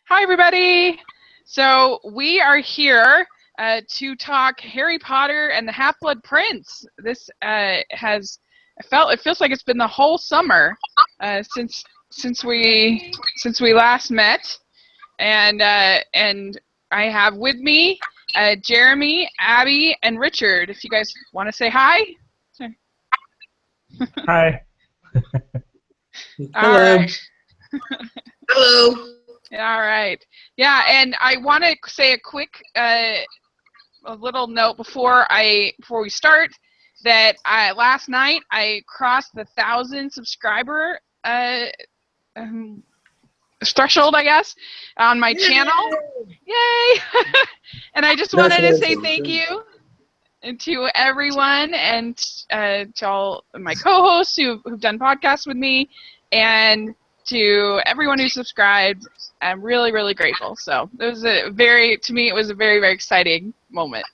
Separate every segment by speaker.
Speaker 1: Hi, everybody. So we are here to talk Harry Potter and the Half-Blood Prince. This it feels like it's been the whole summer since we last met, and I have with me Jeremy, Abby, and Richard. If you guys want to say hi.
Speaker 2: Hi.
Speaker 1: All right.
Speaker 3: Hello.
Speaker 1: All right. Yeah, and I want to say a quick, a little note before we start that last night I crossed the 1,000 subscriber threshold, I guess, on my channel. Yay! And I just wanted to say thank you to everyone and to all my co-hosts who've done podcasts with me, and to everyone who subscribed. I'm really, really grateful. So it was to me, it was a very, very exciting moment.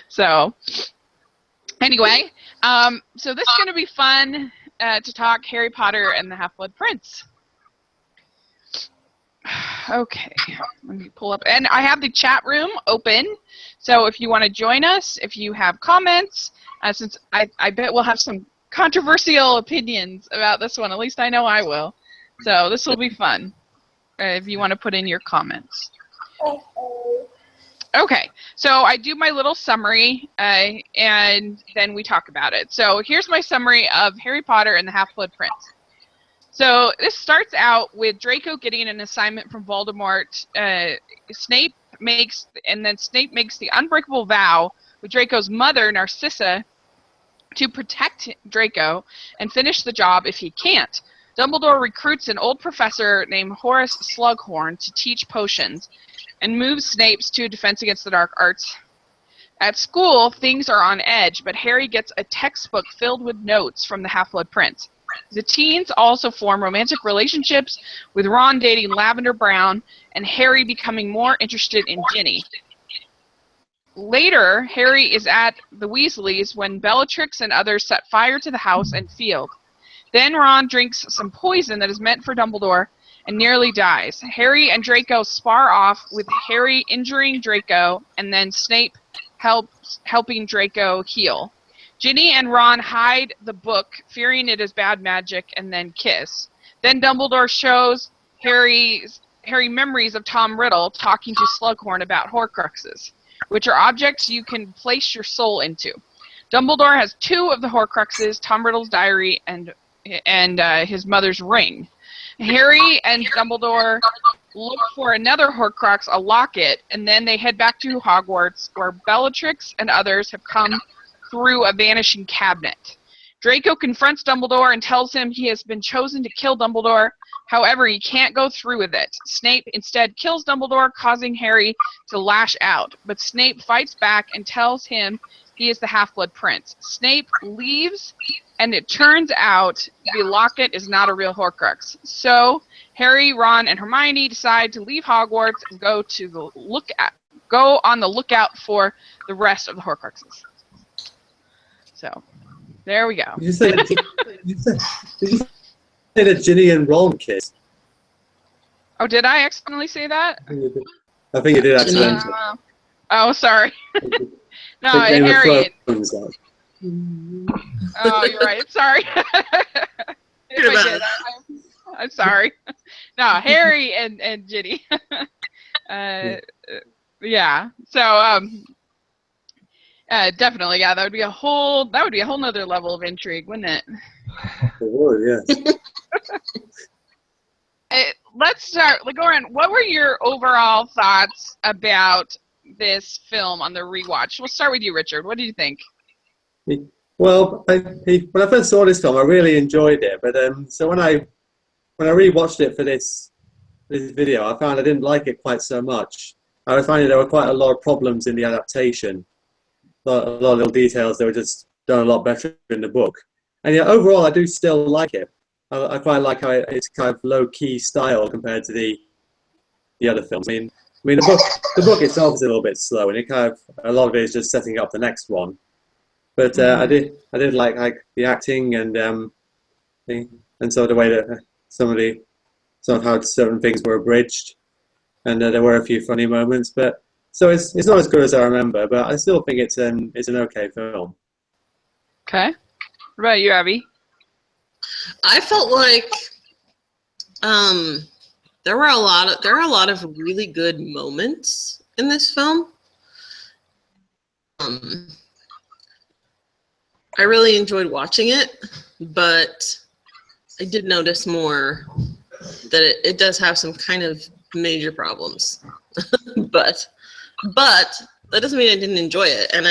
Speaker 1: So anyway, so this is going to be fun to talk Harry Potter and the Half-Blood Prince. Okay, let me pull up. And I have the chat room open, so if you want to join us, if you have comments, since I bet we'll have some controversial opinions about this one. At least I know I will. So this will be fun if you want to put in your comments. Okay, so I do my little summary, and then we talk about it. So here's my summary of Harry Potter and the Half-Blood Prince. So this starts out with Draco getting an assignment from Voldemort. Snape makes the unbreakable vow with Draco's mother, Narcissa, to protect Draco and finish the job if he can't. Dumbledore recruits an old professor named Horace Slughorn to teach potions and moves Snape to Defense Against the Dark Arts. At school, things are on edge, but Harry gets a textbook filled with notes from the Half-Blood Prince. The teens also form romantic relationships, with Ron dating Lavender Brown and Harry becoming more interested in Ginny. Later, Harry is at the Weasleys when Bellatrix and others set fire to the house and field. Then Ron drinks some poison that is meant for Dumbledore and nearly dies. Harry and Draco spar off, with Harry injuring Draco and then Snape helping Draco heal. Ginny and Ron hide the book, fearing it is bad magic, and then kiss. Then Dumbledore shows Harry memories of Tom Riddle talking to Slughorn about Horcruxes, which are objects you can place your soul into. Dumbledore has 2 of the Horcruxes, Tom Riddle's diary and his mother's ring. Harry and Dumbledore look for another Horcrux, a locket, and then they head back to Hogwarts, where Bellatrix and others have come through a vanishing cabinet. Draco confronts Dumbledore and tells him he has been chosen to kill Dumbledore. However, he can't go through with it. Snape instead kills Dumbledore, causing Harry to lash out. But Snape fights back and tells him he is the Half-Blood Prince. Snape leaves, and it turns out the locket is not a real Horcrux. So Harry, Ron, and Hermione decide to leave Hogwarts and go on the lookout for the rest of the Horcruxes. So there we go.
Speaker 4: Did you say that Ginny and Ron kissed?
Speaker 1: Oh, did I accidentally say that?
Speaker 4: I think you did accidentally.
Speaker 1: Oh, sorry. No, Harry. Oh, you're right. Sorry. If I did, I'm sorry. No, Harry and Ginny. Yeah. So definitely, yeah. That would be a whole nother level of intrigue, wouldn't it?
Speaker 4: It would, yeah.
Speaker 1: Let's start. Lauren, what were your overall thoughts about this film on the rewatch? We'll start with you, Richard. What do you think?
Speaker 4: Well, when I first saw this film, I really enjoyed it. But so when I rewatched it for this video, I found I didn't like it quite so much. I was finding there were quite a lot of problems in the adaptation. A lot of little details that were just done a lot better in the book. And yeah, overall, I do still like it. I quite like how it's kind of low-key style compared to the other films. I mean, the book itself is a little bit slow, and a lot of it is just setting up the next one. But I did like the acting and so the way that some of the sort of how certain things were abridged, and there were a few funny moments. But so it's not as good as I remember, but I still think it's an okay film.
Speaker 1: Okay. What about you, Abby?
Speaker 3: I felt like there are a lot of really good moments in this film. I really enjoyed watching it, but I did notice more that it does have some kind of major problems. but that doesn't mean I didn't enjoy it. And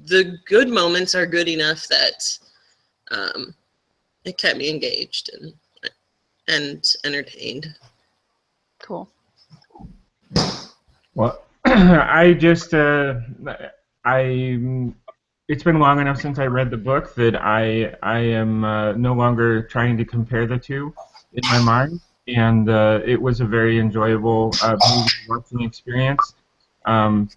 Speaker 3: the good moments are good enough that it kept me engaged and entertained.
Speaker 1: Cool.
Speaker 2: Well, it's been long enough since I read the book that I am no longer trying to compare the two in my mind, and it was a very enjoyable movie watching experience.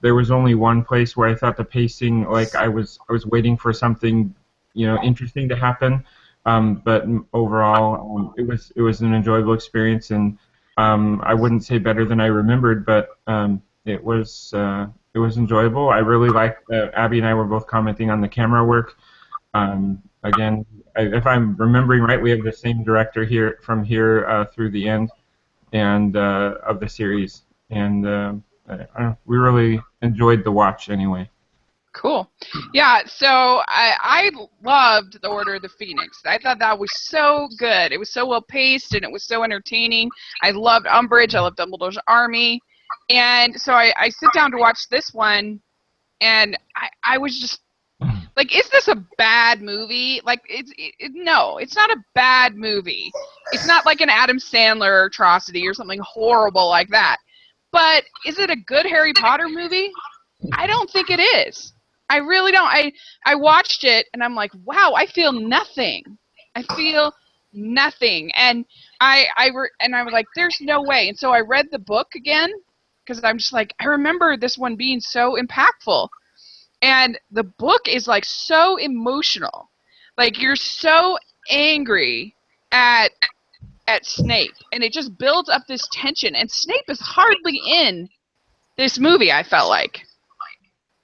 Speaker 2: There was only one place where I thought the pacing, like I was waiting for something, interesting to happen, but overall, it was an enjoyable experience, and I wouldn't say better than I remembered, but it was enjoyable. I really liked. Abby and I were both commenting on the camera work. Again, if I'm remembering right, we have the same director here through the end, and of the series, and we really enjoyed the watch anyway.
Speaker 1: Cool. Yeah, so I loved The Order of the Phoenix. I thought that was so good. It was so well paced and it was so entertaining. I loved Umbridge. I loved Dumbledore's Army. And so I sit down to watch this one, and I was just like, is this a bad movie? Like, no, it's not a bad movie. It's not like an Adam Sandler atrocity or something horrible like that. But is it a good Harry Potter movie? I don't think it is. I really don't. I watched it, and I'm like, wow, I feel nothing. I feel nothing. And I was like, there's no way. And so I read the book again, because I'm just like, I remember this one being so impactful. And the book is like so emotional. Like, you're so angry at Snape, and it just builds up this tension. And Snape is hardly in this movie, I felt like.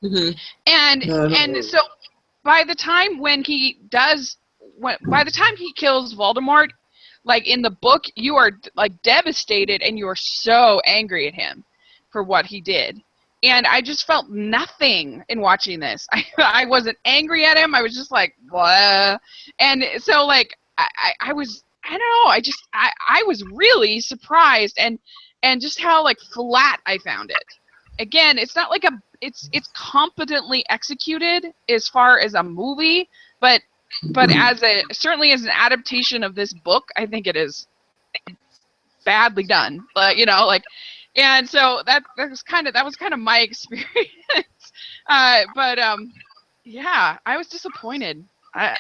Speaker 1: Mm-hmm. And so by the time by the time he kills Voldemort, like in the book, you are like devastated and you are so angry at him for what he did. And I just felt nothing in watching this. I wasn't angry at him. I was just like, blah. And so like I was, I don't know, I was really surprised and just how like flat I found it. Again, it's not like it's competently executed as far as a movie, but certainly as an adaptation of this book, I think it is badly done. And so that was kind of my experience. Yeah, I was disappointed. I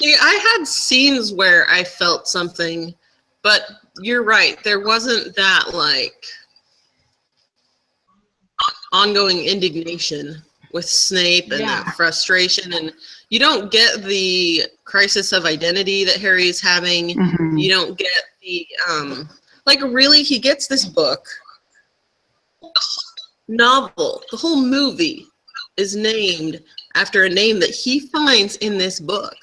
Speaker 3: had scenes where I felt something, but you're right. There wasn't that like ongoing indignation with Snape and that frustration, and you don't get the crisis of identity that Harry's having. Mm-hmm. You don't get the really, he gets this book, novel. The whole movie is named after a name that he finds in this book,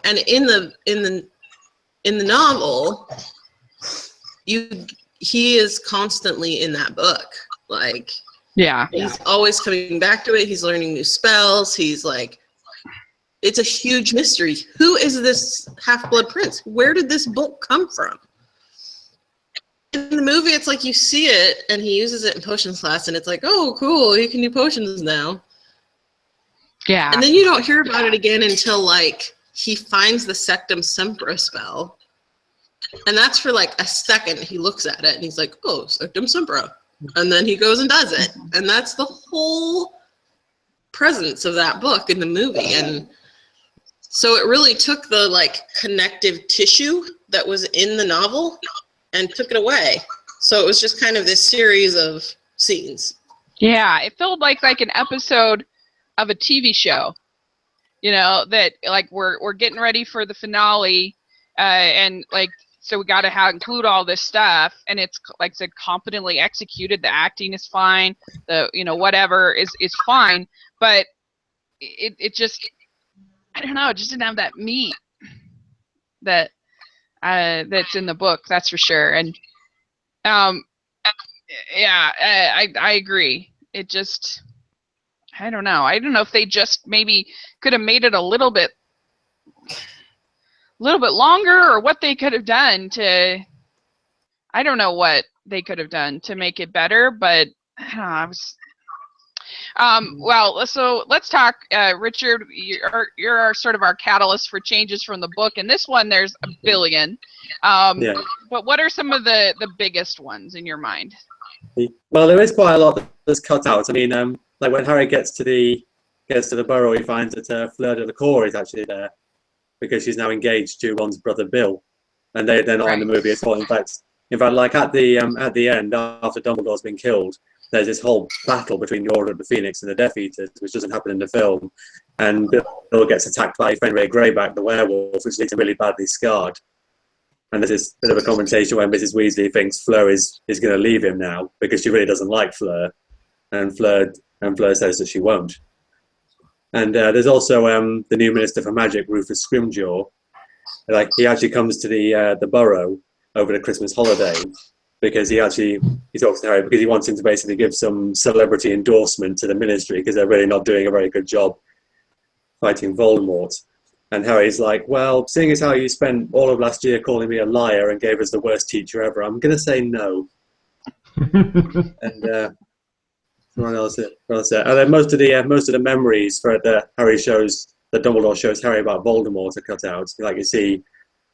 Speaker 3: and in the novel, he is constantly in that book, like.
Speaker 1: Yeah.
Speaker 3: He's always coming back to it. He's learning new spells. He's like, it's a huge mystery. Who is this Half-Blood Prince? Where did this book come from? In the movie, it's like you see it, and he uses it in potions class, and it's like, oh, cool, he can do potions now.
Speaker 1: Yeah.
Speaker 3: And then you don't hear about it again until, like, he finds the Sectum Sempra spell. And that's for, like, a second. He looks at it, and he's like, oh, Sectum Sempra. And then he goes and does it. And that's the whole presence of that book in the movie. And so it really took the like connective tissue that was in the novel and took it away. So it was just kind of this series of scenes.
Speaker 1: Yeah, it felt like an episode of a TV show. That like we're getting ready for the finale, and like so we got to include all this stuff, and it's like I said, competently executed. The acting is fine. The whatever is fine, but it just, I don't know. It just didn't have that meat that that's in the book. That's for sure. And yeah, I agree. It just, I don't know. I don't know if they just maybe could have made it a little bit longer, or what they could have done to, I don't know what they could have done to make it better, but I was, well, so let's talk, Richard, you're our sort of our catalyst for changes from the book, and this one there's a billion,
Speaker 4: Yeah.
Speaker 1: but what are some of the biggest ones in your mind?
Speaker 4: Well, there is quite a lot that's cut out. I mean, like when Harry gets to the burrow, he finds that Fleur Delacour is actually there, because she's now engaged to Ron's brother Bill, and they're not in the movie at all. In fact, like at the end, after Dumbledore's been killed, there's this whole battle between the Order of the Phoenix and the Death Eaters, which doesn't happen in the film, and Bill gets attacked by Fenrir Greyback, the werewolf, which leaves him really badly scarred. And there's this bit of a conversation where Mrs. Weasley thinks Fleur is going to leave him now because she really doesn't like Fleur, and Fleur says that she won't. And there's also the new Minister for Magic, Rufus Scrimgeour. Like, he actually comes to the Burrow over the Christmas holiday because he talks to Harry because he wants him to basically give some celebrity endorsement to the Ministry because they're really not doing a very good job fighting Voldemort. And Harry's like, well, seeing as how you spent all of last year calling me a liar and gave us the worst teacher ever, I'm going to say no. And what else? And then most of the memories for the Dumbledore shows Harry about Voldemort are cut out. Like, you see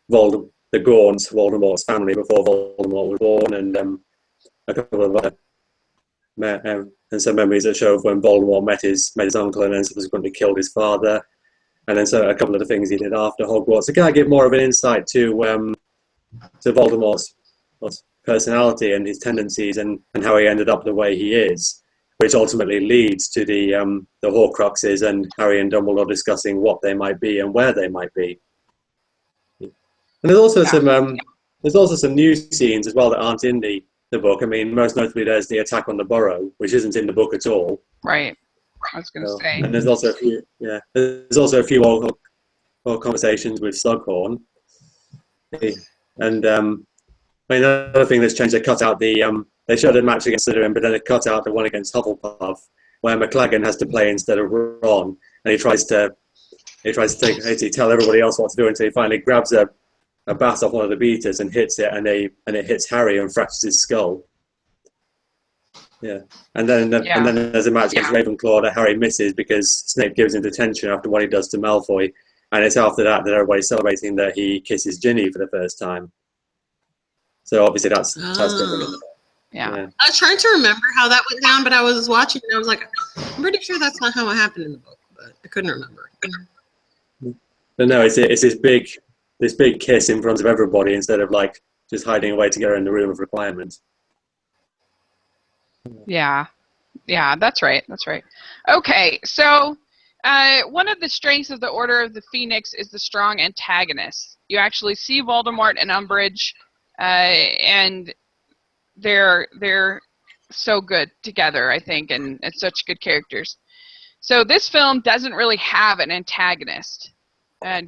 Speaker 4: the Gaunts, Voldemort's family before Voldemort was born, and a couple of other and some memories that show of when Voldemort met his uncle and then subsequently killed his father, and then so a couple of the things he did after Hogwarts. To kind of give more of an insight to Voldemort's personality and his tendencies and how he ended up the way he is, which ultimately leads to the Horcruxes and Harry and Dumbledore discussing what they might be and where they might be. And there's also some new scenes as well that aren't in the book. I mean, most notably there's the attack on the Burrow, which isn't in the book at all.
Speaker 1: Right. I was going to say.
Speaker 4: And there's also a few more conversations with Slughorn. And I mean, another thing that's changed, they cut out they showed a match against Slytherin, but then they cut out the one against Hufflepuff, where McLaggen has to play instead of Ron, and he tries to tell everybody else what to do until he finally grabs a bat off one of the beaters and hits it, and it hits Harry and fractures his skull. Yeah, and then there's a match against Ravenclaw that Harry misses because Snape gives him detention after what he does to Malfoy, and it's after that everybody's celebrating that he kisses Ginny for the first time. So obviously that's different.
Speaker 1: Yeah.
Speaker 3: I was trying to remember how that went down, but I was watching and I was like, I'm pretty sure that's not how it happened in the book, but I couldn't remember.
Speaker 4: But no, it's this big kiss in front of everybody instead of like just hiding away together in the room of requirement.
Speaker 1: Yeah, that's right. Okay, so one of the strengths of the Order of the Phoenix is the strong antagonist. You actually see Voldemort and Umbridge, and they're so good together, I think, and such good characters. So this film doesn't really have an antagonist.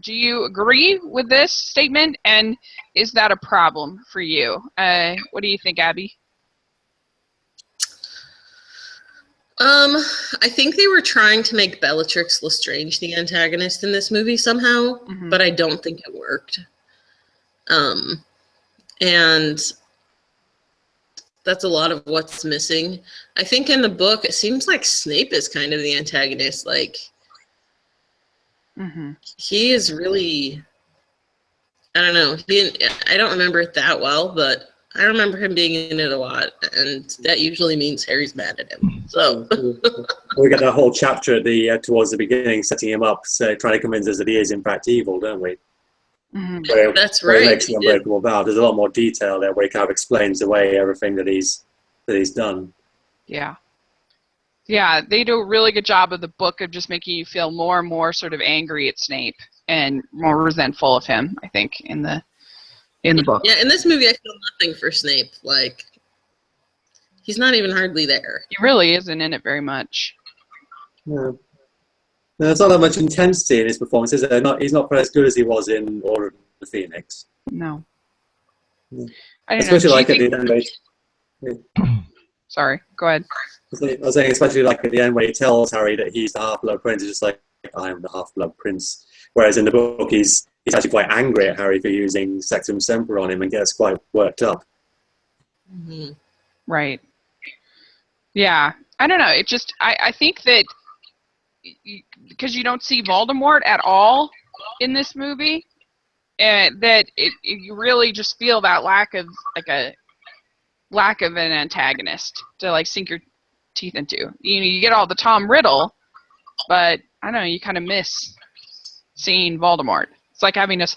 Speaker 1: Do you agree with this statement, and is that a problem for you? What do you think, Abby?
Speaker 3: I think they were trying to make Bellatrix Lestrange the antagonist in this movie somehow, but I don't think it worked. And that's a lot of what's missing. I think in the book, it seems like Snape is kind of the antagonist. Like, he is really, I don't know. I don't remember it that well, but I remember him being in it a lot, and that usually means Harry's mad at him. So
Speaker 4: we get that whole chapter at towards the beginning, setting him up, trying to convince us that he is in fact evil, don't we?
Speaker 3: That's
Speaker 4: where
Speaker 3: right.
Speaker 4: He makes an unbreakable vow. There's a lot more detail there where he kind of explains away everything that he's done.
Speaker 1: Yeah, they do a really good job of the book of just making you feel more and more sort of angry at Snape and more resentful of him, I think, in the in the book.
Speaker 3: Yeah, in this movie, I feel nothing for Snape. Like, he's not even hardly there.
Speaker 1: He really isn't in it very much.
Speaker 4: Yeah. There's not that much intensity in his performances. He's not quite as good as he was in Order of the Phoenix.
Speaker 1: No.
Speaker 4: Yeah.
Speaker 1: I don't
Speaker 4: Especially
Speaker 1: know.
Speaker 4: like at the end.
Speaker 1: Sorry, go ahead.
Speaker 4: I was saying, especially like at the end where he tells Harry that he's the Half-Blood Prince, he's just like, I am the Half-Blood Prince. Whereas in the book, he's actually quite angry at Harry for using Sectum Sempra on him and gets quite worked up.
Speaker 3: Mm-hmm.
Speaker 1: Right. Yeah. I don't know. It just, I think that because you don't see Voldemort at all in this movie, and that you really just feel that lack of an antagonist to like sink your teeth into. You get all the Tom Riddle, but I don't know, you kind of miss seeing Voldemort. It's like having a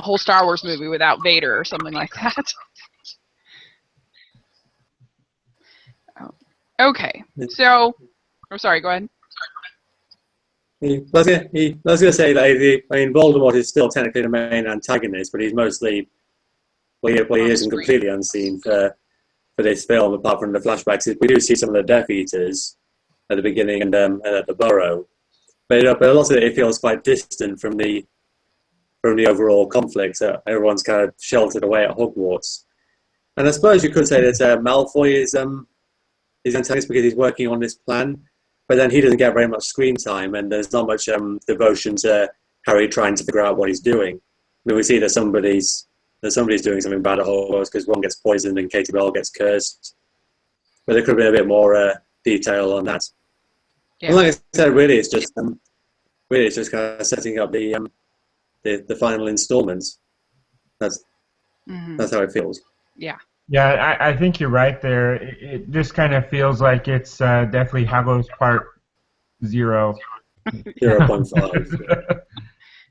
Speaker 1: whole Star Wars movie without Vader or something like that. Okay, so, sorry, go ahead.
Speaker 4: I was going to say that Voldemort is still technically the main antagonist, but he's mostly, he isn't completely unseen for this film, apart from the flashbacks. We do see some of the Death Eaters at the beginning and at the Burrow, but a lot of it feels quite distant from the overall conflict. So everyone's kind of sheltered away at Hogwarts, and I suppose you could say that Malfoy is antagonist because he's working on this plan. But then he doesn't get very much screen time, and there's not much devotion to Harry trying to figure out what he's doing. I mean, we see that somebody's doing something bad at Hogwarts because Ron gets poisoned and Katie Bell gets cursed. But there could be a bit more detail on that.
Speaker 1: Yeah.
Speaker 4: And like I said, really, it's just kind of setting up the final installments. That's how it feels.
Speaker 1: Yeah.
Speaker 2: Yeah, I think you're right there. It just kind of feels like it's definitely Hallows Part 0.
Speaker 4: 0.5.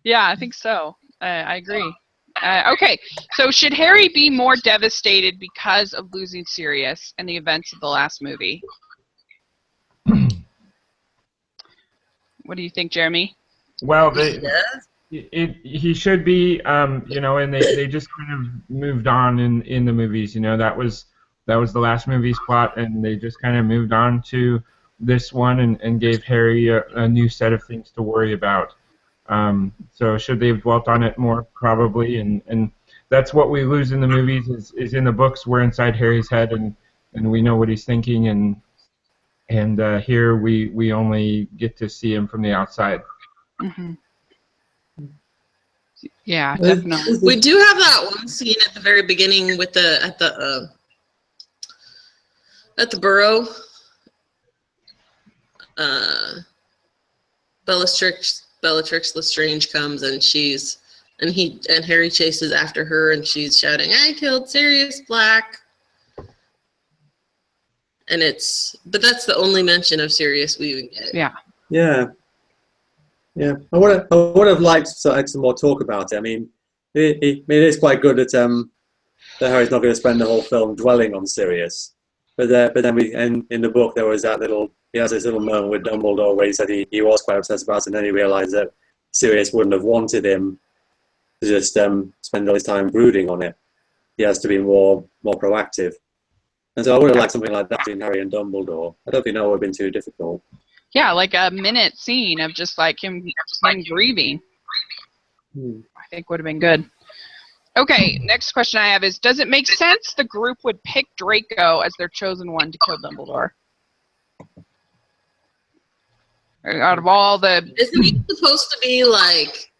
Speaker 1: Yeah, I think so. I agree. Okay, so should Harry be more devastated because of losing Sirius and the events of the last movie? What do you think, Jeremy?
Speaker 2: Well, he should be, and they just kind of moved on in the movies. That was the last movie's plot, and they just kind of moved on to this one and gave Harry a new set of things to worry about. So should they have dwelt on it more? Probably, and that's what we lose in the movies is in the books. We're inside Harry's head, and we know what he's thinking, and here we only get to see him from the outside.
Speaker 1: Mm-hmm. Yeah, definitely.
Speaker 3: We do have that one scene at the very beginning with at the Burrow. Bellatrix Lestrange comes and Harry chases after her and she's shouting, "I killed Sirius Black!" But that's the only mention of Sirius we even get.
Speaker 1: Yeah.
Speaker 4: Yeah. Yeah, I would have liked some more talk about it. I mean, it is quite good that Harry's not going to spend the whole film dwelling on Sirius. But then in the book there was he has this little moment with Dumbledore where he said he was quite obsessed about it, and then he realised that Sirius wouldn't have wanted him to just spend all his time brooding on it. He has to be more proactive. And so I would have liked something like that between Harry and Dumbledore. I don't think that would have been too difficult.
Speaker 1: Yeah, like a minute scene of just like him grieving. I think would have been good. Okay, next question I have is, does it make sense the group would pick Draco as their chosen one to kill Dumbledore? Out of all the...
Speaker 3: Isn't he supposed to be like...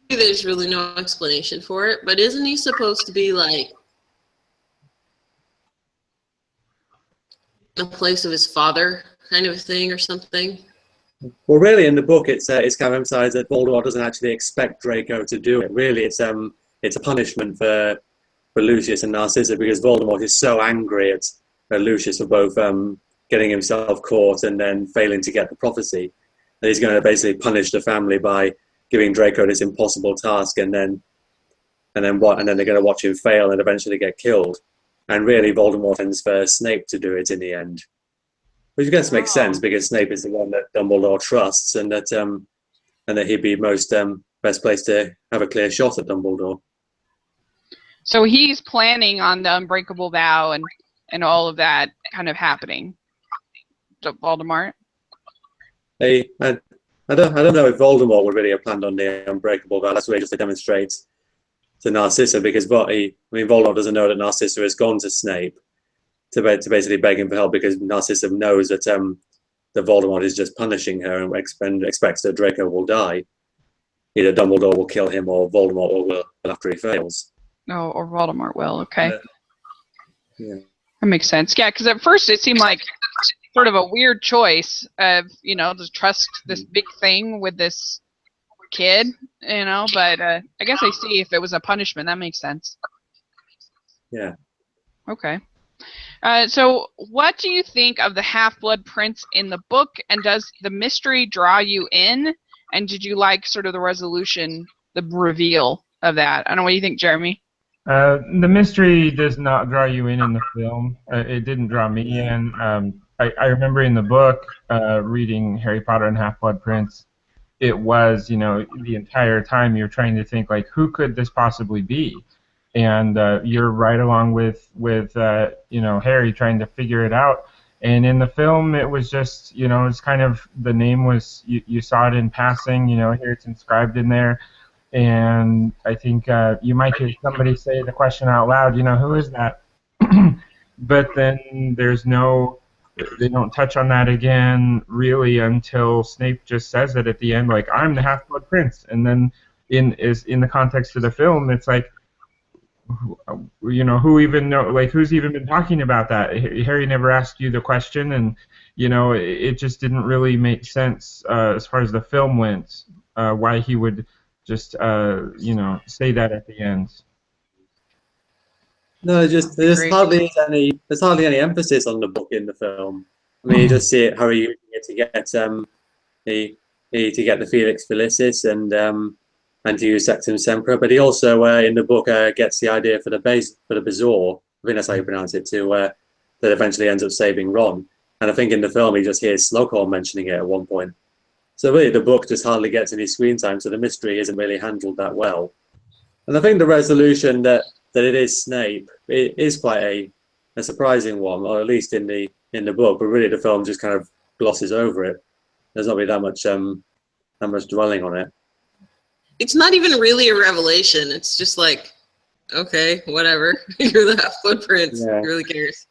Speaker 3: There's really no explanation for it, but isn't he supposed to be like... in the place of his father? Kind of a thing or something.
Speaker 4: Well, really, in the book, it's kind of emphasized that Voldemort doesn't actually expect Draco to do it. Really, it's a punishment for Lucius and Narcissa because Voldemort is so angry at Lucius for both getting himself caught and then failing to get the prophecy that he's going to basically punish the family by giving Draco this impossible task, and then they're going to watch him fail and eventually get killed. And really, Voldemort intends for Snape to do it in the end. Which I guess makes sense because Snape is the one that Dumbledore trusts, and that he'd be best placed to have a clear shot at Dumbledore.
Speaker 1: So he's planning on the unbreakable vow and all of that kind of happening. Voldemort.
Speaker 4: I don't know if Voldemort would really have planned on the unbreakable vow. That's really just to demonstrate to Narcissa, because Voldemort doesn't know that Narcissa has gone to Snape to basically beg him for help, because Narcissa knows that that Voldemort is just punishing her and expects that Draco will die. Either Dumbledore will kill him or Voldemort will after he fails.
Speaker 1: No, or Voldemort will. Okay.
Speaker 4: Yeah.
Speaker 1: That makes sense. Yeah, because at first it seemed like sort of a weird choice of, to trust this big thing with this kid, but I guess I see if it was a punishment. That makes sense.
Speaker 4: Yeah.
Speaker 1: Okay. So what do you think of the Half-Blood Prince in the book, and does the mystery draw you in? And did you like sort of the resolution, the reveal of that? I don't know, what do you think, Jeremy?
Speaker 2: The mystery does not draw you in the film. It didn't draw me in. I remember in the book reading Harry Potter and Half-Blood Prince, it was, the entire time you're trying to think, like, who could this possibly be? And you're right along with Harry trying to figure it out. And in the film, it was just, it's kind of, the name was, you saw it in passing, here it's inscribed in there. And I think you might hear somebody say the question out loud, who is that? But then they don't touch on that again really until Snape just says it at the end, like, I'm the Half-Blood Prince. And then in the context of the film, it's like, who even know, like, who's even been talking about that? Harry never asked you the question, and it just didn't really make sense as far as the film went, why he would just say that at the end.
Speaker 4: No, there's hardly any emphasis on the book in the film. I mean, you just see it, Harry using it to get the Felix Felicis and to use Sectum Sempra, but he also in the book gets the idea for the Bezoar, I think that's how you pronounce it too, that eventually ends up saving Ron. And I think in the film he just hears Slughorn mentioning it at one point. So really the book just hardly gets any screen time, so the mystery isn't really handled that well. And I think the resolution that it is Snape, it is quite a surprising one, or at least in the book, but really the film just kind of glosses over it. There's not really that much dwelling on it.
Speaker 3: It's not even really a revelation. It's just like, okay, whatever. You're the Half-Blood Prince.
Speaker 4: Yeah.
Speaker 3: Who really cares?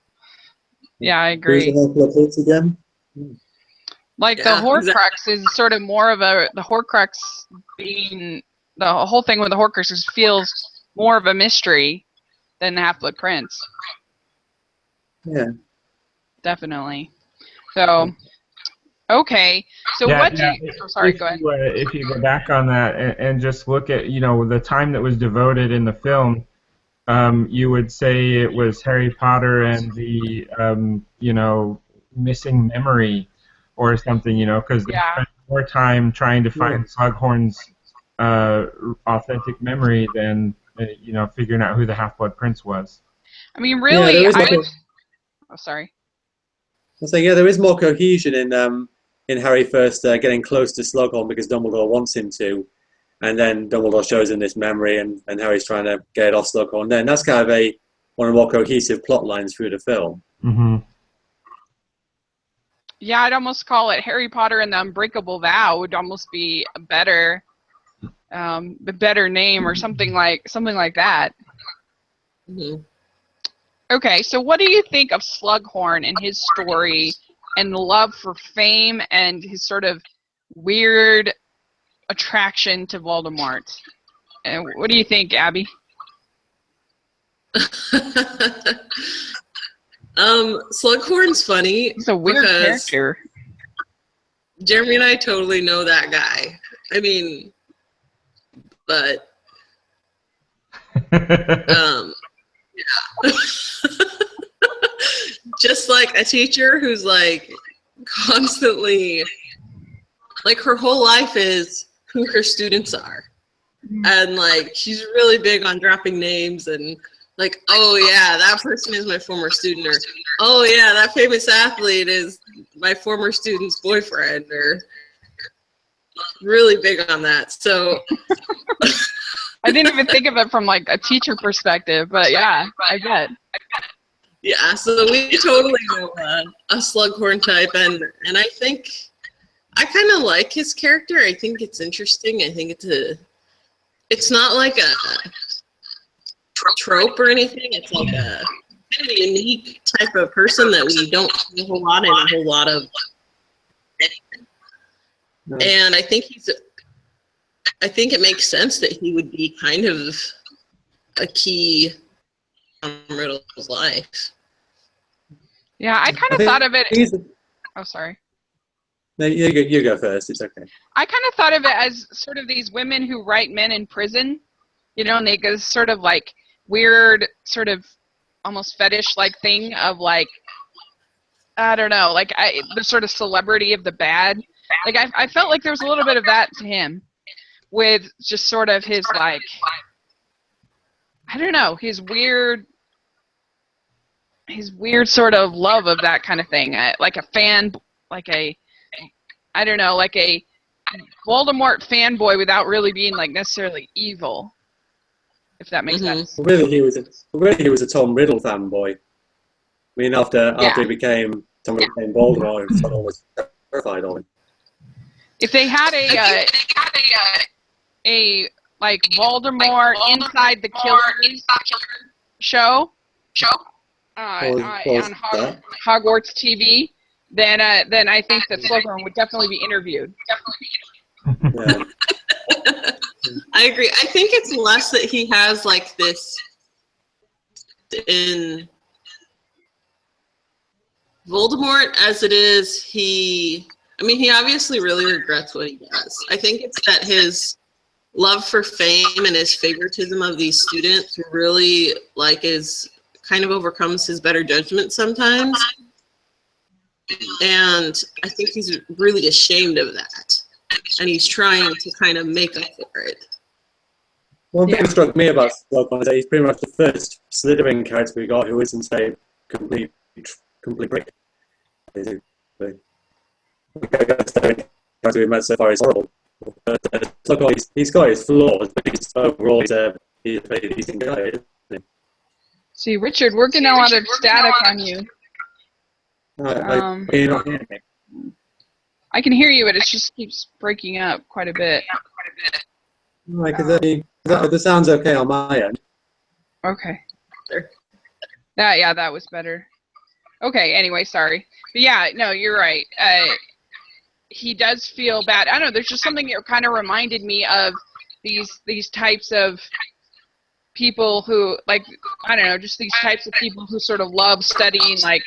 Speaker 1: Yeah, I agree.
Speaker 4: Who's the Half-Blood Prince again?
Speaker 1: Like, the Horcrux is sort of more of the Horcrux being, the whole thing with the Horcrux feels more of a mystery than the Half-Blood Prince.
Speaker 4: Yeah.
Speaker 1: Definitely. So, okay. So
Speaker 2: Yeah,
Speaker 1: what do
Speaker 2: yeah.
Speaker 1: you... Oh, sorry, go ahead.
Speaker 2: If you go back on that and just look at, the time that was devoted in the film, you would say it was Harry Potter and the, missing memory or something, because they spent more time trying to find Slughorn's authentic memory than, figuring out who the Half-Blood Prince was.
Speaker 1: I mean, really,
Speaker 4: yeah,
Speaker 1: oh, sorry.
Speaker 4: I say, yeah, there is more cohesion in Harry first getting close to Slughorn because Dumbledore wants him to, and then Dumbledore shows him this memory, and Harry's trying to get it off Slughorn. Then that's kind of one of the more cohesive plot lines through the film.
Speaker 2: Mm-hmm.
Speaker 1: Yeah, I'd almost call it Harry Potter and the Unbreakable Vow would almost be a better name or something like that.
Speaker 3: Mm-hmm.
Speaker 1: Okay, so what do you think of Slughorn and his story and the love for fame and his sort of weird attraction to Voldemort? And what do you think, Abby?
Speaker 3: Slughorn's funny.
Speaker 1: He's a weird character.
Speaker 3: Jeremy and I totally know that guy. I mean, but yeah. Just like a teacher who's like constantly, like, her whole life is who her students are. And like she's really big on dropping names and like, oh yeah, that person is my former student, or oh yeah, that famous athlete is my former student's boyfriend, or really big on that. So
Speaker 1: I didn't even think of it from like a teacher perspective, but yeah, I bet.
Speaker 3: Yeah, so we totally know a Slughorn type, and I think I kind of like his character. I think it's interesting. I think it's not like a trope or anything. It's like a kind of a unique type of person that we don't see a whole lot in a whole lot of anything.
Speaker 4: No.
Speaker 3: And I think it makes sense that he would be kind of a key in Riddle's life.
Speaker 1: Yeah, I kind of
Speaker 4: think
Speaker 1: thought of it.
Speaker 4: he's-
Speaker 1: Oh, sorry.
Speaker 4: No, you go first. It's okay.
Speaker 1: I kind of thought of it as sort of these women who write men in prison, you know, and they go sort of like weird, sort of almost fetish-like thing of like, I don't know, like the sort of celebrity of the bad. Like I felt like there was a little bit of that to him, with just sort of his like, I don't know, his weird sort of love of that kind of thing, like a fan, like a, I don't know, like a Voldemort fanboy without really being like necessarily evil, if that makes sense.
Speaker 4: Really, he was a Tom Riddle fanboy. I mean, after he became Voldemort, he was terrified of him.
Speaker 1: If they had a like Voldemort inside the Killers show on Hogwarts TV, then I think that Slughorn would definitely be interviewed.
Speaker 4: Yeah.
Speaker 3: I agree. I think it's less that he has like this in Voldemort as it is he obviously really regrets what he does. I think it's that his love for fame and his favoritism of these students really like is kind of overcomes his better judgment sometimes. And I think he's really ashamed of that. And he's trying to kind of make up for it.
Speaker 4: One thing that struck me about Slughorn is that he's pretty much the first Slytherin character we got who isn't a complete prick. Basically. The character we met so far is horrible. But Slughorn, he's got his flaws, but overall he's a very decent guy, isn't he?
Speaker 1: See, Richard, we're getting a lot of static on you.
Speaker 4: You're not hearing me.
Speaker 1: I can hear you, but it just keeps breaking up quite a bit.
Speaker 4: Like, the sound's okay on my end.
Speaker 1: Okay. That was better. Okay, anyway, sorry. But yeah, no, you're right. He does feel bad. I don't know, there's just something that kind of reminded me of these types of people who, like, I don't know, just these types of people who sort of love studying, like,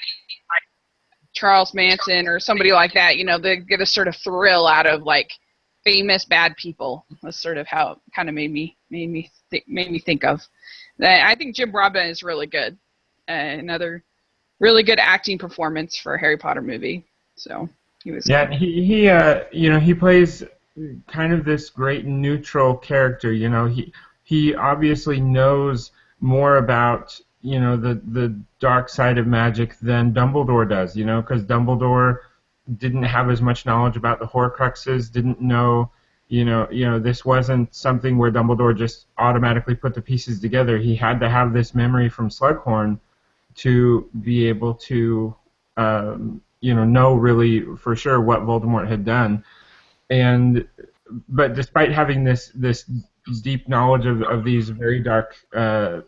Speaker 1: Charles Manson or somebody like that, you know, they get a sort of thrill out of like famous bad people. That's sort of how it kind of made me think of. I think Jim Broadbent is really good. Another really good acting performance for a Harry Potter movie. So he was.
Speaker 2: Yeah, he plays kind of this great neutral character. You know, he obviously knows more about the dark side of magic than Dumbledore does, because Dumbledore didn't have as much knowledge about the Horcruxes, didn't know, this wasn't something where Dumbledore just automatically put the pieces together. He had to have this memory from Slughorn to be able to, know really for sure what Voldemort had done. But despite having this deep knowledge of these very dark,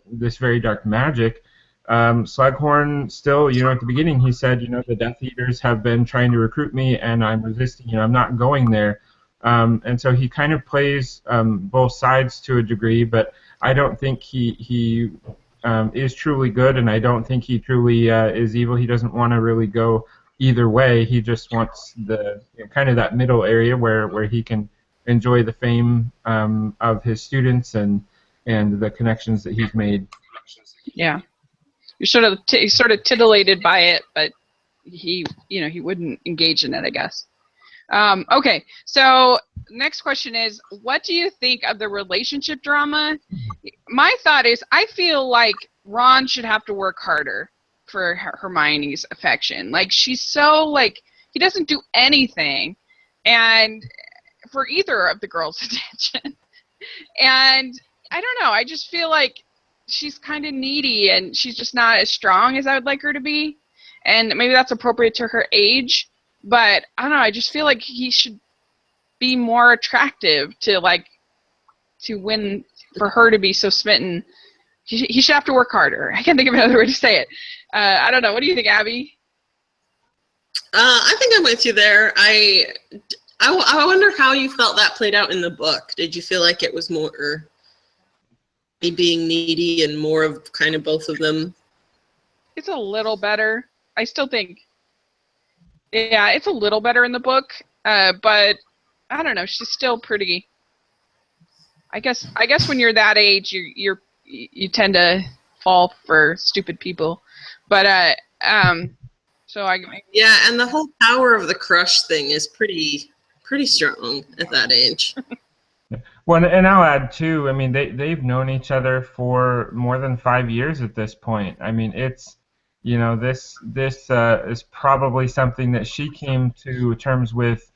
Speaker 2: this very dark magic, Slughorn still, at the beginning he said, the Death Eaters have been trying to recruit me and I'm resisting, I'm not going there. And so he kind of plays both sides to a degree, but I don't think he is truly good, and I don't think he truly is evil. He doesn't want to really go either way. He just wants the kind of that middle area where he can enjoy the fame of his students and the connections that he's made.
Speaker 1: Yeah, you're sort of titillated by it, but he wouldn't engage in it, I guess. Okay, so next question is, what do you think of the relationship drama? My thought is, I feel like Ron should have to work harder for Hermione's affection. Like, she's so, he doesn't do anything, and for either of the girls' attention. And I don't know. I just feel like she's kind of needy, and she's just not as strong as I would like her to be. And maybe that's appropriate to her age, but I don't know. I just feel like he should be more attractive to win, for her to be so smitten. He should have to work harder. I can't think of another way to say it. I don't know. What do you think, Abby?
Speaker 3: I think I'm with you there. I wonder how you felt that played out in the book. Did you feel like it was more me being needy and more of kind of both of them?
Speaker 1: It's a little better. I still think, yeah, it's a little better in the book, but I don't know. She's still pretty. I guess when you're that age, you tend to fall for stupid people, but so
Speaker 3: yeah, and the whole power of the crush thing is pretty strong at that age.
Speaker 2: Well, and I'll add too. I mean, they've known each other for more than 5 years at this point. I mean, it's, you know, this is probably something that she came to terms with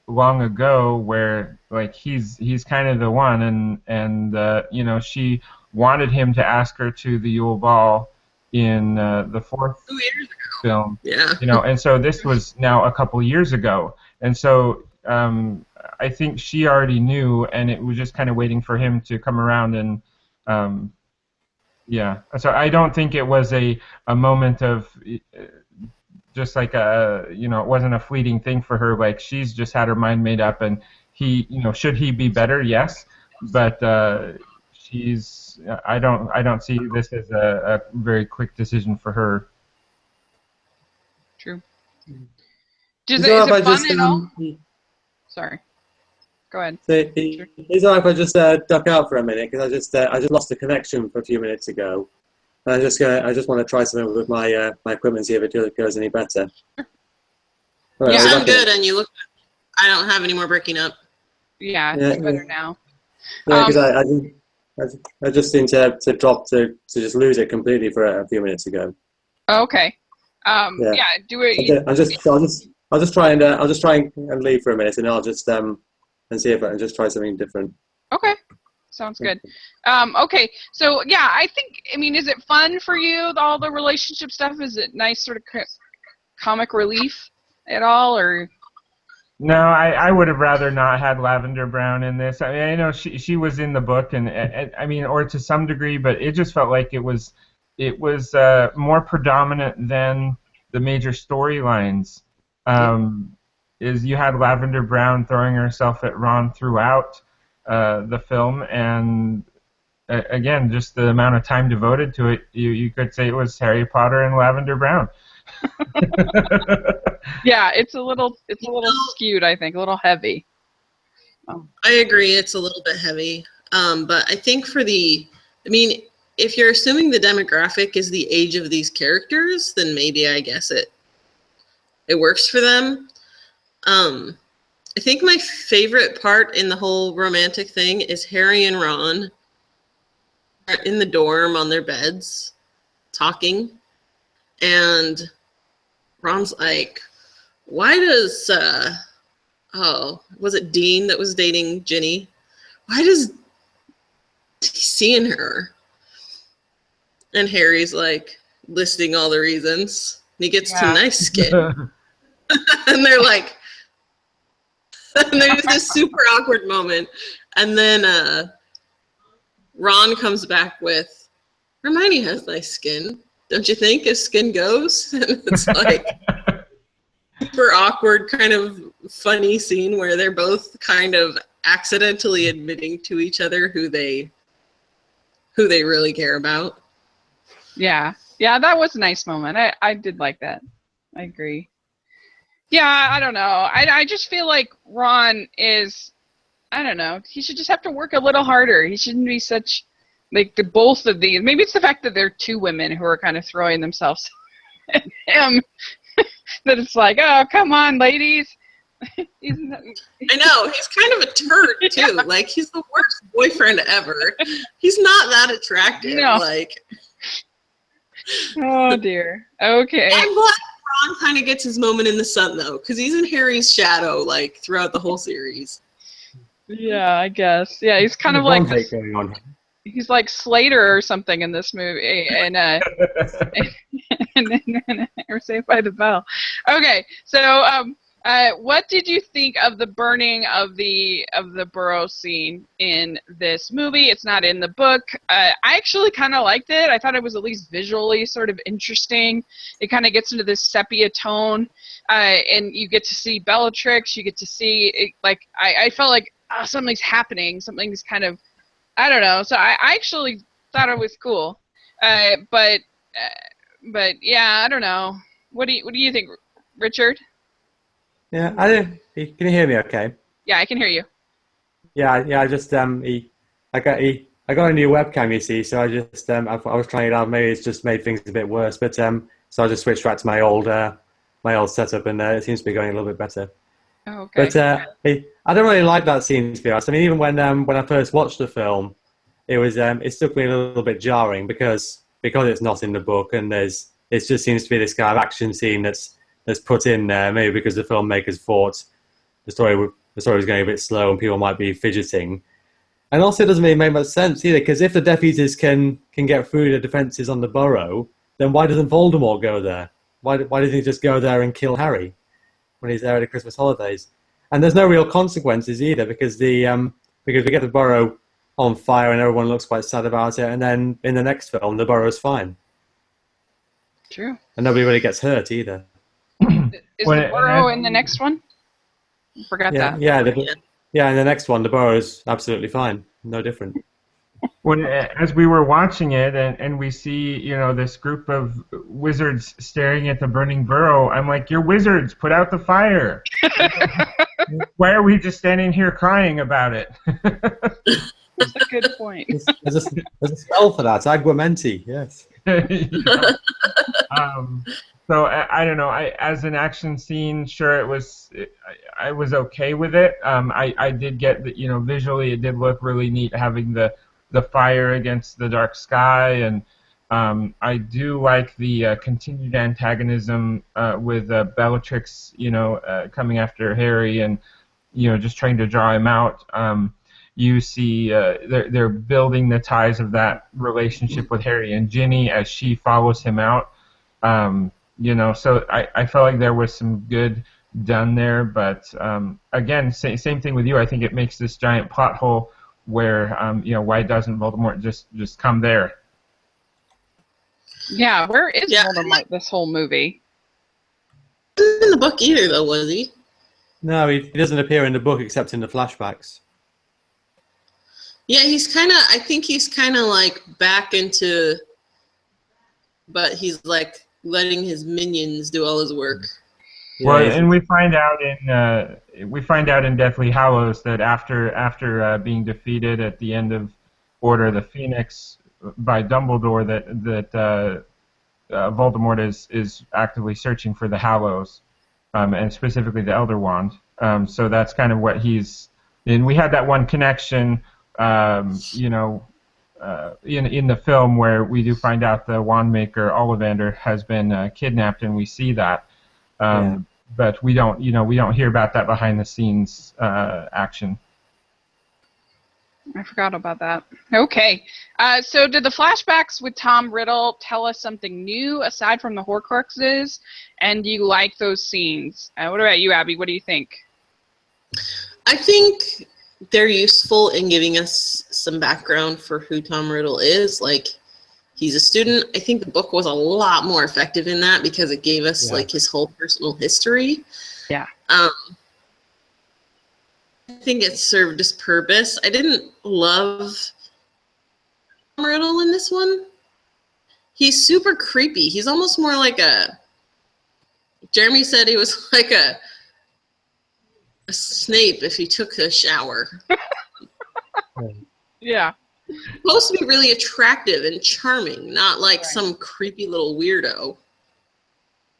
Speaker 2: long ago, where like he's kind of the one, and you know, she wanted him to ask her to the Yule Ball in the fourth
Speaker 3: 2 years ago.
Speaker 2: film.
Speaker 3: Yeah.
Speaker 2: You know, and so this was now a couple years ago, and so I think she already knew, and it was just kind of waiting for him to come around, and yeah. So I don't think it was a moment of just like a, you know, it wasn't a fleeting thing for her. Like, she's just had her mind made up, and he, you know, should he be better? Yes, but she's. I don't see this as a very quick decision for her.
Speaker 1: True. Is it fun at all? Sorry. Go ahead.
Speaker 4: Is it if I just duck out for a minute, because I just lost the connection for a few minutes ago, and I just want to try something with my my equipment, see if it goes any better. Right,
Speaker 3: you sound good, and you look. I don't have any more breaking up.
Speaker 1: Yeah, it's better now.
Speaker 4: Yeah, because I just seemed to drop to just lose it completely for a few minutes ago.
Speaker 1: Okay. Yeah. Do it.
Speaker 4: I'll just try and leave for a minute, and I'll just and see if I can just try something different.
Speaker 1: Okay. Sounds good. Okay. So yeah, I mean, is it fun for you, all the relationship stuff? Is it nice sort of comic relief at all, or?
Speaker 2: No, I would have rather not had Lavender Brown in this. I mean, I know she was in the book, and I mean, or to some degree, but it just felt like it was more predominant than the major storylines. Is you had Lavender Brown throwing herself at Ron throughout the film, and again, just the amount of time devoted to it, you could say it was Harry Potter and Lavender Brown.
Speaker 1: Yeah, it's a little skewed, I think, a little heavy.
Speaker 3: I agree, it's a little bit heavy, but I think if you're assuming the demographic is the age of these characters, then maybe I guess it works for them. I think my favorite part in the whole romantic thing is Harry and Ron are in the dorm on their beds talking, and Ron's like, why does was it Dean that was dating Ginny? Why does he see in her? And Harry's like listing all the reasons. And he gets to nice skin. And they're like, and there's this super awkward moment. And then Ron comes back with, Hermione has nice skin. Don't you think, as skin goes? And it's like super awkward, kind of funny scene where they're both kind of accidentally admitting to each other who they really care about.
Speaker 1: Yeah, that was a nice moment. I did like that. I agree. Yeah, I don't know. I just feel like Ron is, I don't know, he should just have to work a little harder. He shouldn't be such, like, both of these. Maybe it's the fact that they're two women who are kind of throwing themselves at him. That it's like, oh, come on, ladies.
Speaker 3: I know, he's kind of a turd, too. Yeah. Like, he's the worst boyfriend ever. He's not that attractive. No. Like...
Speaker 1: Oh, dear. Okay.
Speaker 3: I'm glad Ron kind of gets his moment in the sun, though, because he's in Harry's shadow, like, throughout the whole series.
Speaker 1: Yeah, I guess. Yeah, he's kind of like
Speaker 5: One take going on.
Speaker 1: he's like Slater or something in this movie, and or Saved by the Bell. Okay, so what did you think of the burning of the burrow scene in this movie? It's not in the book. I actually kind of liked it. I thought it was at least visually sort of interesting. It kind of gets into this sepia tone, and you get to see Bellatrix. You get to see it, like I felt like something's happening. Something's kind of, I don't know. So I actually thought it was cool, but yeah, I don't know. What do you think, Richard?
Speaker 5: Yeah, I don't. Can you hear me? Okay.
Speaker 1: Yeah, I can hear you.
Speaker 5: Yeah. I just I got a new webcam. You see, so I just I was trying it out. Maybe it's just made things a bit worse, but so I just switched back to my old setup, and it seems to be going a little bit better.
Speaker 1: Oh, okay.
Speaker 5: But I don't really like that scene, to be honest. I mean, even when I first watched the film, it struck me a little bit jarring because it's not in the book, and it just seems to be this kind of action scene that's put in there, maybe because the filmmakers thought the story was going a bit slow and people might be fidgeting. And also, it doesn't really make much sense either, because if the Death Eaters can get through the defenses on the Burrow, then why doesn't Voldemort go there? Why doesn't he just go there and kill Harry when he's there at the Christmas holidays? And there's no real consequences either, because we get the Burrow on fire and everyone looks quite sad about it, and then in the next film, the Burrow's fine.
Speaker 1: True.
Speaker 5: And nobody really gets hurt either.
Speaker 1: Is the burrow in the next one? I forgot that.
Speaker 5: Yeah, in the next one, the Burrow is absolutely fine. No different.
Speaker 2: As we were watching it, and we see, this group of wizards staring at the burning burrow, I'm like, you're wizards, put out the fire. Why are we just standing here crying about it?
Speaker 1: That's a good point.
Speaker 5: There's a spell for that, Aguamenti, yes.
Speaker 2: So I don't know. As an action scene, sure, I was okay with it. I did get that, visually it did look really neat having the fire against the dark sky, and I do like the continued antagonism with Bellatrix, coming after Harry and just trying to draw him out. You see they're building the ties of that relationship with Harry and Ginny as she follows him out. So I felt like there was some good done there, but again, same thing with you. I think it makes this giant plot hole where why doesn't Voldemort just come there?
Speaker 1: Yeah, where is Voldemort this whole movie?
Speaker 3: He wasn't in the book either, though, was he?
Speaker 5: No, he doesn't appear in the book except in the flashbacks.
Speaker 3: Yeah, I think he's kind of like back into, but he's like letting his minions do all his work.
Speaker 2: Well, and we find out in Deathly Hallows that after being defeated at the end of Order of the Phoenix by Dumbledore, that Voldemort is actively searching for the Hallows, and specifically the Elder Wand. So that's kind of what he's. And we had that one connection, in the film where we do find out the wand maker Ollivander has been kidnapped, and we see that. But we don't hear about that behind the scenes action.
Speaker 1: I forgot about that. Okay. So did the flashbacks with Tom Riddle tell us something new aside from the Horcruxes? And do you like those scenes? What about you, Abby? What do you think?
Speaker 3: I think they're useful in giving us some background for who Tom Riddle is. Like, he's a student. I think the book was a lot more effective in that because it gave us like his whole personal history.
Speaker 1: Yeah.
Speaker 3: I think it served its purpose. I didn't love Tom Riddle in this one. He's super creepy. He's almost more like Jeremy said he was like a Snape if he took a shower.
Speaker 1: Yeah.
Speaker 3: Supposed to be really attractive and charming, not like some creepy little weirdo.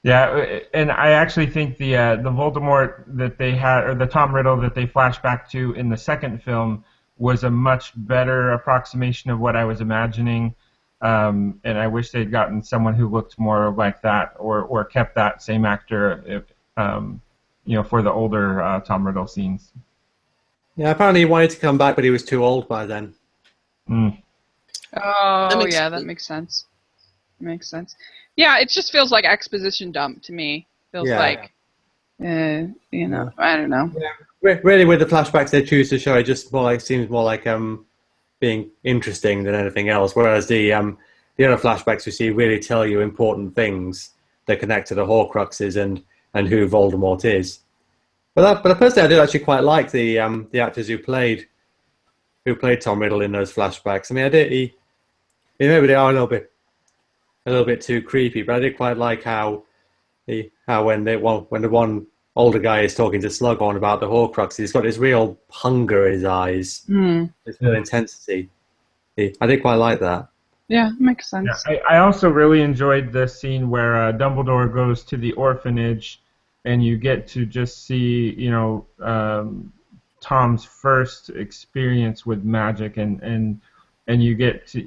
Speaker 2: Yeah, and I actually think the Voldemort that they had, or the Tom Riddle that they flash back to in the second film, was a much better approximation of what I was imagining. And I wish they'd gotten someone who looked more like that, or kept that same actor, for the older Tom Riddle scenes.
Speaker 5: Yeah, apparently he wanted to come back, but he was too old by then.
Speaker 2: Mm.
Speaker 1: Oh,
Speaker 3: makes
Speaker 1: yeah, that
Speaker 3: sense.
Speaker 1: makes sense. Makes sense. Yeah, it just feels like exposition dump to me. Feels
Speaker 5: Yeah.
Speaker 1: like, you know, I don't know.
Speaker 5: Really, with the flashbacks they choose to show, it just seems more like being interesting than anything else. Whereas the other flashbacks we see really tell you important things that connect to the Horcruxes and who Voldemort is. But personally, I did actually quite like the actors who played Tom Riddle in those flashbacks. I mean, maybe they are a little bit too creepy, but I did quite like how when the one older guy is talking to Slughorn about the Horcruxes, he's got this real hunger in his eyes, this real intensity. I did quite like that.
Speaker 1: Yeah, makes sense.
Speaker 2: Yeah, I also really enjoyed the scene where Dumbledore goes to the orphanage, and you get to just see, Tom's first experience with magic, and you get to,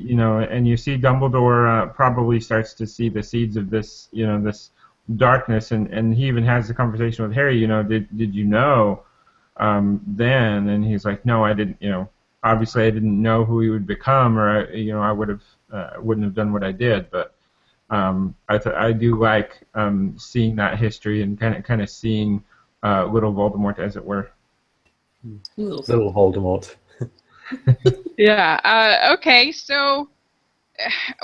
Speaker 2: and you see Dumbledore probably starts to see the seeds of this, this darkness, and he even has the conversation with Harry, did you know then? And he's like, no, I didn't, obviously I didn't know who he would become, or I would have wouldn't have done what I did, but I do like seeing that history and kind of seeing little Voldemort, as it were.
Speaker 5: Little Voldemort.
Speaker 1: Yeah. Okay. So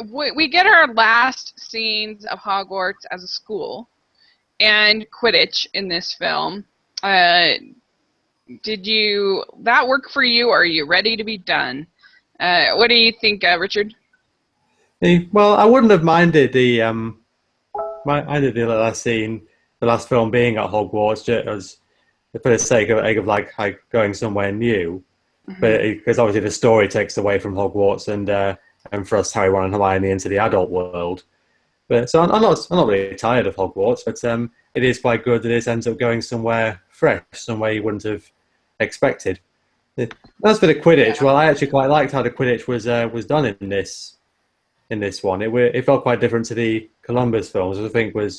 Speaker 1: we get our last scenes of Hogwarts as a school and Quidditch in this film. Did that work for you, or are you ready to be done? What do you think, Richard?
Speaker 5: Well, I wouldn't have minded the last scene, the last film being at Hogwarts, just for the sake of like going somewhere new. Mm-hmm. But because obviously the story takes away from Hogwarts and thrusts Harry, Ron, and Hermione into the adult world. But so I'm not really tired of Hogwarts, but it is quite good that this ends up going somewhere fresh, somewhere you wouldn't have expected. As for the Quidditch, well, I actually quite liked how the Quidditch was done in this one. It felt quite different to the Columbus films. I think we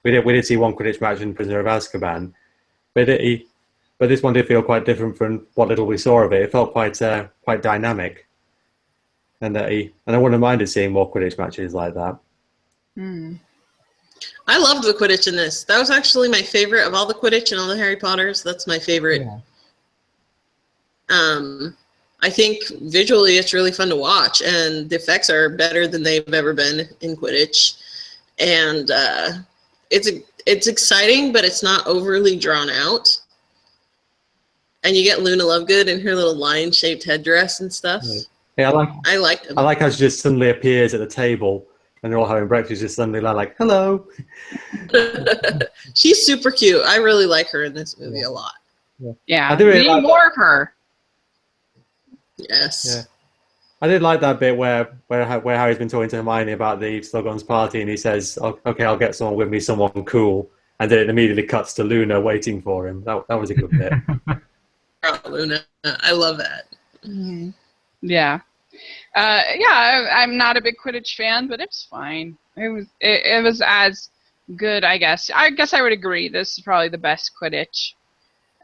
Speaker 5: did see one Quidditch match in Prisoner of Azkaban, but this one did feel quite different from what little we saw of it. It felt quite dynamic, and I wouldn't have minded seeing more Quidditch matches like that.
Speaker 3: I loved the Quidditch in this. That was actually my favorite of all the Quidditch and all the Harry Potters. That's my favorite.
Speaker 5: Yeah.
Speaker 3: I think visually it's really fun to watch, and the effects are better than they've ever been in Quidditch. And it's exciting, but it's not overly drawn out. And you get Luna Lovegood in her little lion-shaped headdress and stuff.
Speaker 5: Yeah,
Speaker 3: I like them.
Speaker 5: I like how she just suddenly appears at the table, and they're all having breakfast. Just suddenly like, hello.
Speaker 3: She's super cute. I really like her in this movie a lot.
Speaker 1: Yeah,
Speaker 5: I do really
Speaker 1: need
Speaker 5: like
Speaker 1: more of her.
Speaker 3: Yes.
Speaker 5: Yeah. I did like that bit where Harry's been talking to Hermione about the Slughorn's party, and he says, "Okay, I'll get someone with me, someone cool," and then it immediately cuts to Luna waiting for him. That was a good bit.
Speaker 3: Oh, Luna, I love that.
Speaker 1: Mm-hmm. Yeah. I'm not a big Quidditch fan, but it's fine. It was as good, I guess. I guess I would agree. This is probably the best Quidditch.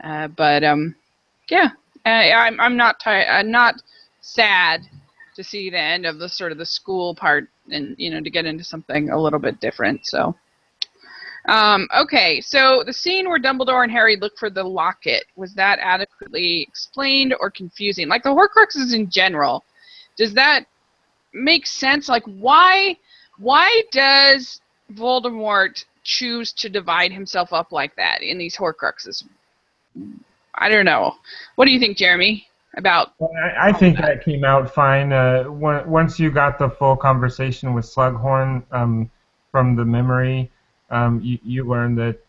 Speaker 1: Yeah. I'm not tired. I'm not sad to see the end of the sort of the school part, and to get into something a little bit different. So, okay. So the scene where Dumbledore and Harry look for the locket, was that adequately explained or confusing? Like the Horcruxes in general, does that make sense? Like why does Voldemort choose to divide himself up like that in these Horcruxes? I don't know. What do you think, Jeremy, about?
Speaker 2: Well, I think that came out fine. Once you got the full conversation with Slughorn from the memory, you learned that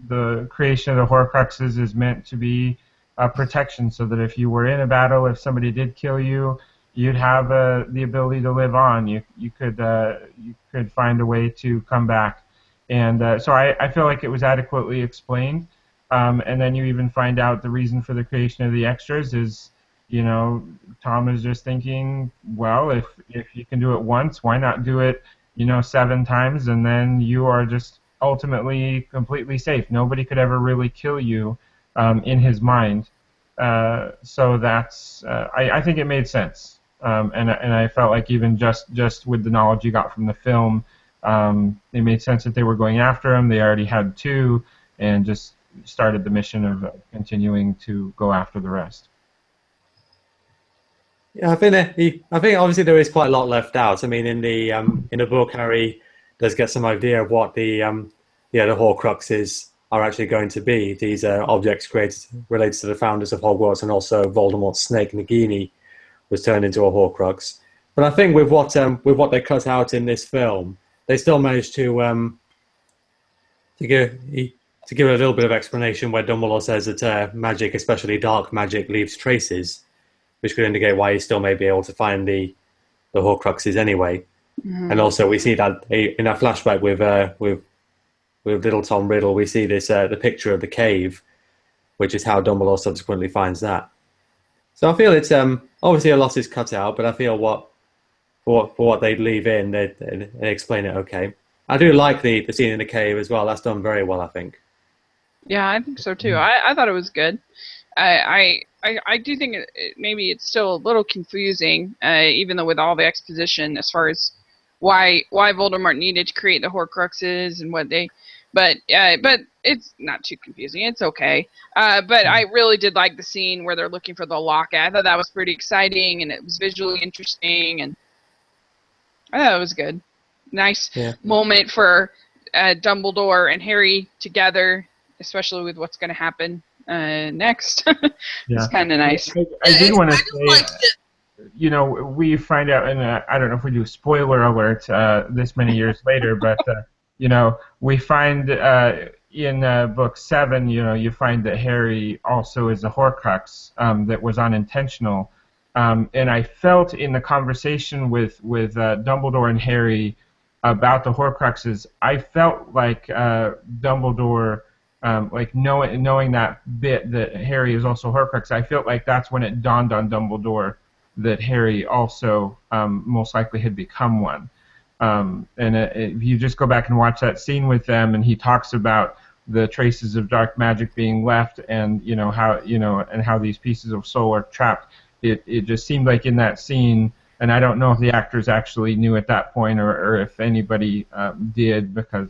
Speaker 2: the creation of the Horcruxes is meant to be a protection, so that if you were in a battle, if somebody did kill you, you'd have the ability to live on. You could find a way to come back, and so I feel like it was adequately explained. And then you even find out the reason for the creation of the extras is, Tom is just thinking, well, if you can do it once, why not do it, 7 times, and then you are just ultimately completely safe. Nobody could ever really kill you in his mind. So that's I think it made sense, and I felt like even just with the knowledge you got from the film, it made sense that they were going after him. They already had two, and just started the mission of continuing to go after the rest.
Speaker 5: Yeah, I think obviously there is quite a lot left out. I mean, in the book, Harry does get some idea of what the Horcruxes are actually going to be. These objects related to the founders of Hogwarts, and also Voldemort's snake Nagini was turned into a Horcrux. But I think with what they cut out in this film, they still managed to give a little bit of explanation where Dumbledore says that magic, especially dark magic, leaves traces, which could indicate why he still may be able to find the Horcruxes anyway. Mm-hmm. And also we see that in a flashback with little Tom Riddle, we see this the picture of the cave, which is how Dumbledore subsequently finds that. So I feel it's obviously a lot is cut out, but I feel for what they leave in, they explain it okay. I do like the scene in the cave as well. That's done very well, I think. Yeah,
Speaker 1: I think so too. I thought it was good. I do think maybe it's still a little confusing, even though with all the exposition as far as why Voldemort needed to create the Horcruxes and what they, but it's not too confusing. It's okay. But I really did like the scene where they're looking for the locket. I thought that was pretty exciting, and it was visually interesting, and I thought it was good. Nice moment for Dumbledore and Harry together, especially with what's going to happen next. It's kind of nice.
Speaker 2: I did want to say, we find out, and I don't know if we do spoiler alert this many years later, but we find in book 7, you find that Harry also is a Horcrux that was unintentional, and I felt in the conversation with Dumbledore and Harry about the Horcruxes, I felt like Dumbledore. Like knowing that bit that Harry is also Horcrux, I felt like that's when it dawned on Dumbledore that Harry also most likely had become one. And if you just go back and watch that scene with them, and he talks about the traces of dark magic being left, and how these pieces of soul are trapped, it just seemed like in that scene. And I don't know if the actors actually knew at that point, or if anybody did, because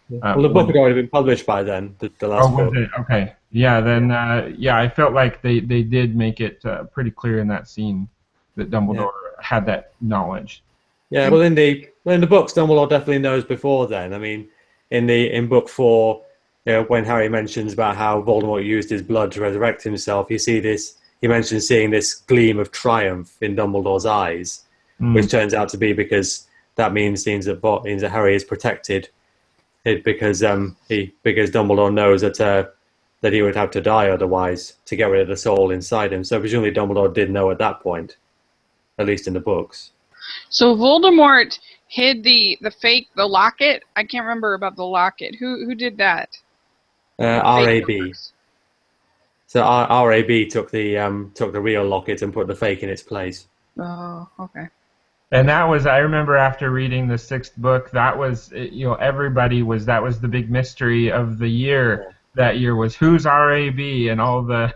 Speaker 5: well, the book had already been published by then, the last book.
Speaker 2: Was it? Okay. Yeah, then, I felt like they did make it pretty clear in that scene that Dumbledore had that knowledge.
Speaker 5: Yeah, well, in the books, Dumbledore definitely knows before then. I mean, in book 4, when Harry mentions about how Voldemort used his blood to resurrect himself, he mentions seeing this gleam of triumph in Dumbledore's eyes, which turns out to be because that means that Harry is protected. Because Dumbledore knows that he would have to die otherwise to get rid of the soul inside him. So presumably Dumbledore did know at that point, at least in the books.
Speaker 1: So Voldemort hid the locket. I can't remember about the locket. Who did that?
Speaker 5: R.A.B. So R.A.B. took the real locket and put the fake in its place.
Speaker 1: Oh, okay.
Speaker 2: And that was, I remember after reading the 6th book, that was, that was the big mystery of the year. That year was who's R.A.B. and all the,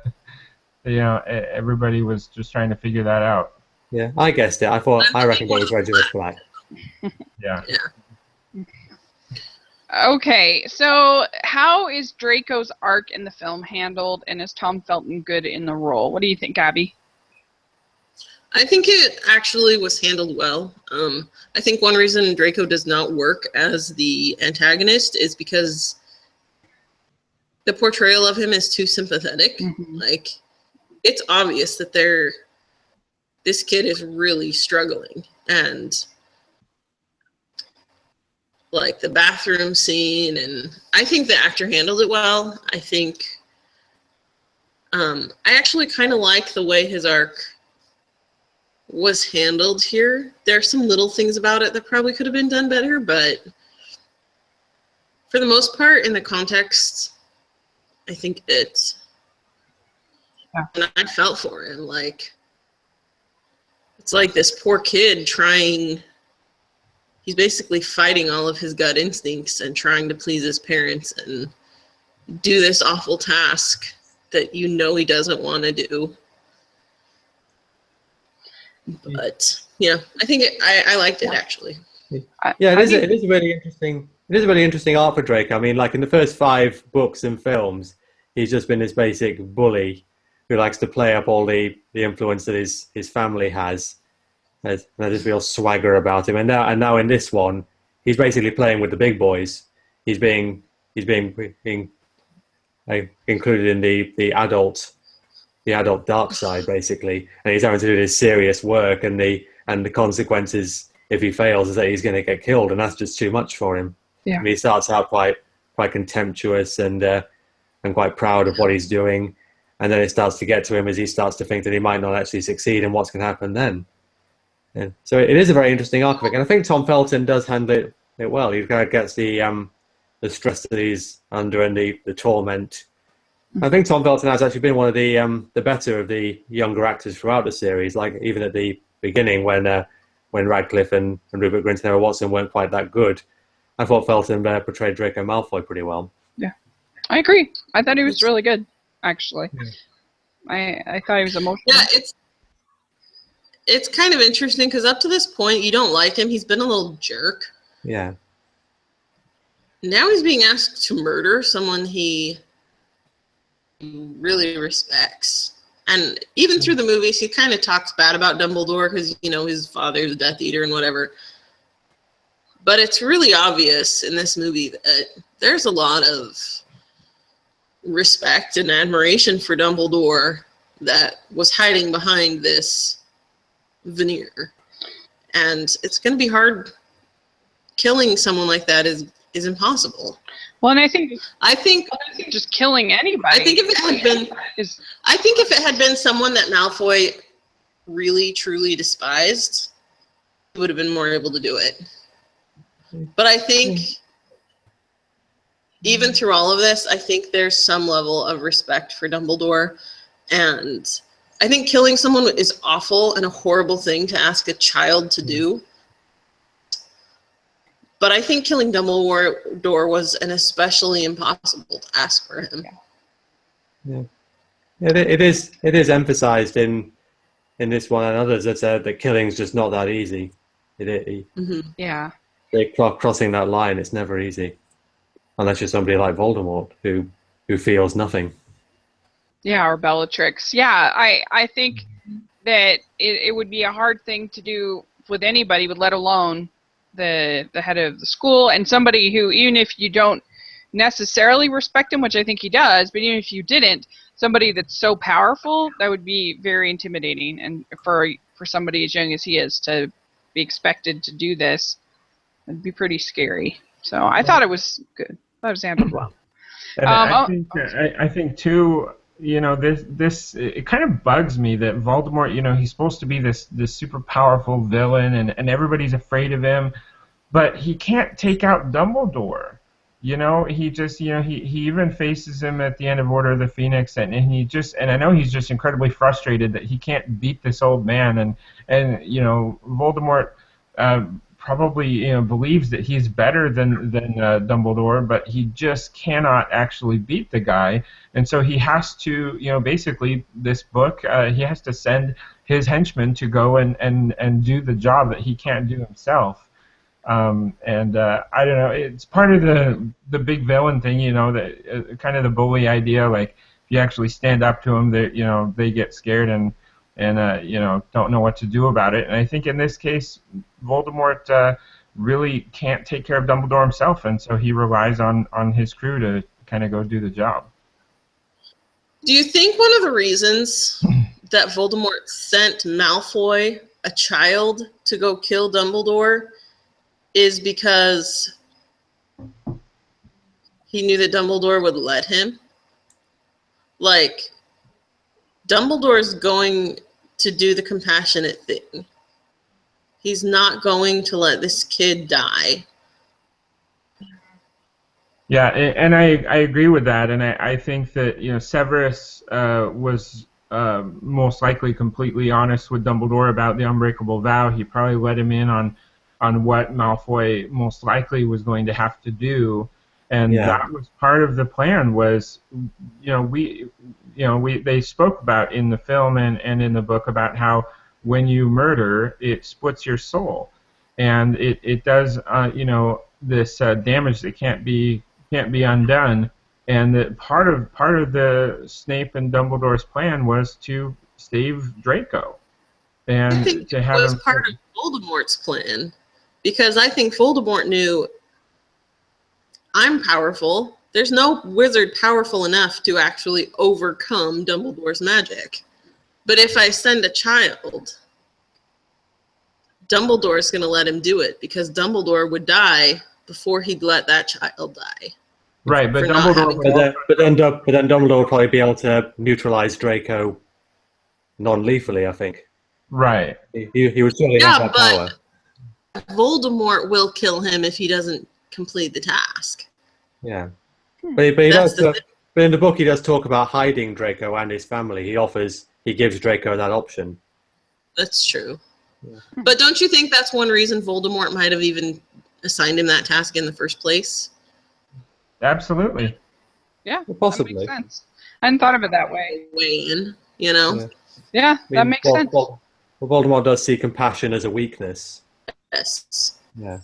Speaker 2: everybody was just trying to figure that out.
Speaker 5: Yeah, I guessed it. I reckoned it was Regulus Black.
Speaker 2: Yeah.
Speaker 1: Okay, so how is Draco's arc in the film handled, and is Tom Felton good in the role? What do you think, Abby?
Speaker 3: I think it actually was handled well. I think one reason Draco does not work as the antagonist is because the portrayal of him is too sympathetic. Mm-hmm. Like, it's obvious that this kid is really struggling, and like the bathroom scene, and I think the actor handled it well. I think I actually kind of like the way his arc was handled here. There are some little things about it that probably could have been done better, but for the most part, in the context, I think and I felt for him. Like, it's like this poor kid he's basically fighting all of his gut instincts and trying to please his parents and do this awful task that you know he doesn't want to do. But yeah, I think I liked it actually.
Speaker 5: Yeah, it is a really interesting. It is a really interesting arc for Drake. I mean, like in the first 5 books and films, he's just been this basic bully who likes to play up all the influence that his family has. There's this real swagger about him, and now in this one, he's basically playing with the big boys. He's being included in the adult dark side, basically, and he's having to do this serious work, and the consequences if he fails is that he's going to get killed, and that's just too much for him.
Speaker 1: Yeah.
Speaker 5: And he starts out quite contemptuous and quite proud of what he's doing, and then it starts to get to him as he starts to think that he might not actually succeed, and what's going to happen then. And so it is a very interesting arc, and I think Tom Felton does handle it well. He kind of gets the stress that he's under and the torment. I think Tom Felton has actually been one of the better of the younger actors throughout the series. Like even at the beginning when Radcliffe and Rupert Grint and Emma Watson weren't quite that good, I thought Felton portrayed Draco Malfoy pretty well.
Speaker 1: Yeah, I agree. I thought he was really good, actually. Yeah. I thought he was emotional.
Speaker 3: Yeah, it's kind of interesting because up to this point you don't like him. He's been a little jerk.
Speaker 5: Yeah.
Speaker 3: Now he's being asked to murder someone he really respects. And even through the movies, he kind of talks bad about Dumbledore because, you know, his father's a Death Eater and whatever. But it's really obvious in this movie that there's a lot of respect and admiration for Dumbledore that was hiding behind this veneer. And it's going to be hard. Killing someone like that is impossible.
Speaker 1: Well, and I think just killing anybody.
Speaker 3: I think if it had been someone that Malfoy really truly despised, he would have been more able to do it. But I think even through all of this, I think there's some level of respect for Dumbledore, and I think killing someone is awful and a horrible thing to ask a child to do. But I think killing Dumbledore was an especially impossible to ask for him.
Speaker 5: Yeah, it is emphasized in this one and others that killing's just not that easy.
Speaker 1: Yeah.
Speaker 5: Crossing that line, it's never easy, unless you're somebody like Voldemort who feels nothing.
Speaker 1: Yeah, or Bellatrix. Yeah, I think that it would be a hard thing to do with anybody, but let alone the head of the school and somebody who, even if you don't necessarily respect him, which I think he does, but even if you didn't, somebody that's so powerful, that would be very intimidating. And for somebody as young as he is to be expected to do this, it'd be pretty scary. So I thought it was good. I thought it was handled well.
Speaker 2: And I think too, you know, this it kind of bugs me that Voldemort, you know, he's supposed to be this super powerful villain and everybody's afraid of him, but he can't take out Dumbledore. You know, he just, you know, he even faces him at the end of Order of the Phoenix, and I know he's just incredibly frustrated that he can't beat this old man, and you know, Voldemort probably, you know, believes that he's better than Dumbledore, but he just cannot actually beat the guy, and so he has to, you know, basically this book, he has to send his henchmen to go and do the job that he can't do himself. I don't know, it's part of the big villain thing, you know, that kind of the bully idea, like if you actually stand up to them, that, you know, they get scared and you know, don't know what to do about it. And I think in this case, Voldemort really can't take care of Dumbledore himself, and so he relies on his crew to kind of go do the job.
Speaker 3: Do you think one of the reasons that Voldemort sent Malfoy, a child, to go kill Dumbledore is because he knew that Dumbledore would let him? Like, Dumbledore's going to do the compassionate thing. He's not going to let this kid die.
Speaker 2: Yeah, and I agree with that, and I think that, you know, Severus was most likely completely honest with Dumbledore about the unbreakable vow. He probably let him in on what Malfoy most likely was going to have to do, And
Speaker 5: Yeah.
Speaker 2: that was part of the plan. Was they spoke about in the film and in the book about how when you murder, it splits your soul, and it does this damage that can't be undone. And that part of the Snape and Dumbledore's plan was to save Draco,
Speaker 3: I
Speaker 2: and
Speaker 3: think
Speaker 2: to
Speaker 3: it
Speaker 2: have
Speaker 3: was
Speaker 2: him.
Speaker 3: part of Voldemort's plan, because I think Voldemort knew, I'm powerful. There's no wizard powerful enough to actually overcome Dumbledore's magic. But if I send a child, Dumbledore's going to let him do it, because Dumbledore would die before he'd let that child die.
Speaker 2: Right, but
Speaker 3: for not
Speaker 2: Dumbledore.
Speaker 3: having-
Speaker 5: But then Dumbledore would probably be able to neutralize Draco non-lethally, I think.
Speaker 2: Right.
Speaker 5: He would certainly
Speaker 3: Yeah,
Speaker 5: have that power.
Speaker 3: but Voldemort will kill him if he doesn't complete the task.
Speaker 5: Yeah. But he
Speaker 3: That's
Speaker 5: does.
Speaker 3: the thing.
Speaker 5: But in the book, he does talk about hiding Draco and his family. He gives Draco that option.
Speaker 3: That's true.
Speaker 5: Yeah.
Speaker 3: But don't you think that's one reason Voldemort might have even assigned him that task in the first place?
Speaker 2: Absolutely.
Speaker 1: Yeah,
Speaker 5: Possibly.
Speaker 1: that makes sense. I hadn't thought of it that way.
Speaker 3: Way in, you know?
Speaker 5: Yeah.
Speaker 1: Yeah,
Speaker 5: I
Speaker 1: that
Speaker 5: mean,
Speaker 1: makes sense.
Speaker 5: Voldemort does see compassion as a weakness.
Speaker 3: Yes.
Speaker 5: Yeah.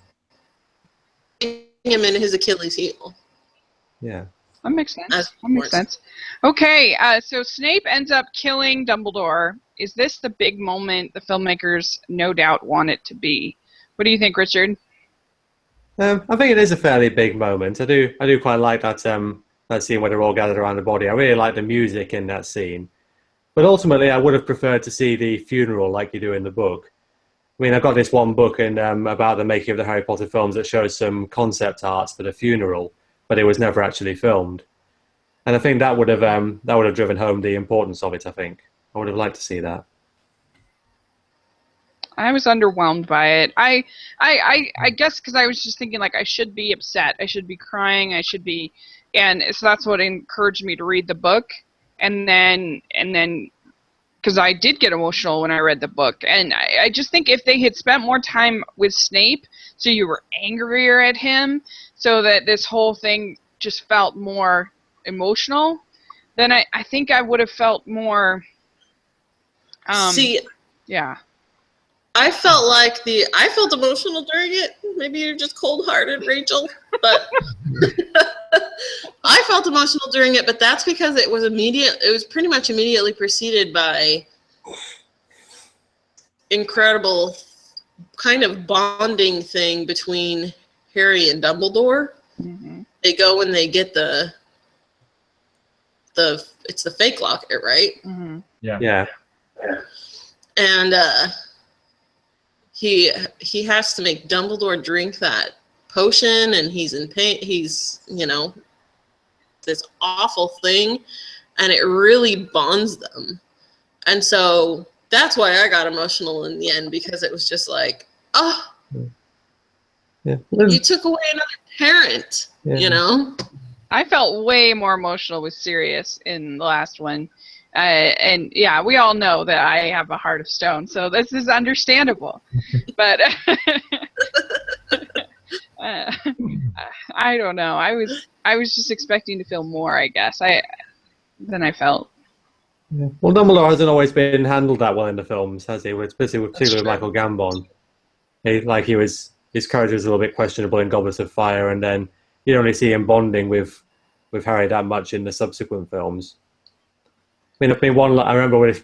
Speaker 3: Him in his Achilles heel.
Speaker 5: Yeah.
Speaker 1: That makes sense.
Speaker 3: As
Speaker 1: That makes
Speaker 3: Voldemort.
Speaker 1: sense. Okay, so Snape ends up killing Dumbledore. Is this the big moment the filmmakers no doubt want it to be? What do you think, Richard?
Speaker 5: I think it is a fairly big moment. I do quite like that scene where they're all gathered around the body. I really like the music in that scene. But ultimately, I would have preferred to see the funeral like you do in the book. I mean, I've got this one book about the making of the Harry Potter films that shows some concept arts for the funeral, but it was never actually filmed. And I think that would have driven home the importance of it. I think I would have liked to see that.
Speaker 1: I was underwhelmed by it. I guess because I was just thinking like I should be upset, I should be crying, I should be, and so that's what encouraged me to read the book, and then because I did get emotional when I read the book, and I just think if they had spent more time with Snape, so you were angrier at him, so that this whole thing just felt more emotional, then I think I would have felt more.
Speaker 3: See,
Speaker 1: Yeah.
Speaker 3: I felt emotional during it. Maybe you're just cold-hearted, Rachel. But I felt emotional during it, but that's because it was pretty much immediately preceded by incredible kind of bonding thing between Harry and Dumbledore.
Speaker 1: Mm-hmm. They
Speaker 3: They go and they get it's the fake locket, right?
Speaker 1: Mm-hmm.
Speaker 5: Yeah.
Speaker 3: And he has to make Dumbledore drink that potion, and he's in pain. He's, this awful thing, and it really bonds them. And so that's why I got emotional in the end, because it was just like, oh,
Speaker 5: Yeah.
Speaker 3: you took away another parent,
Speaker 5: Yeah.
Speaker 1: I felt way more emotional with Sirius in the last one. And yeah, we all know that I have a heart of stone, so this is understandable. But I don't know. I was just expecting to feel more, I guess, than I felt.
Speaker 5: Yeah. Well, Dumbledore hasn't always been handled that well in the films, has he? Particularly with Michael Gambon. His character is a little bit questionable in Goblet of Fire, and then you don't really see him bonding with Harry that much in the subsequent films. I remember with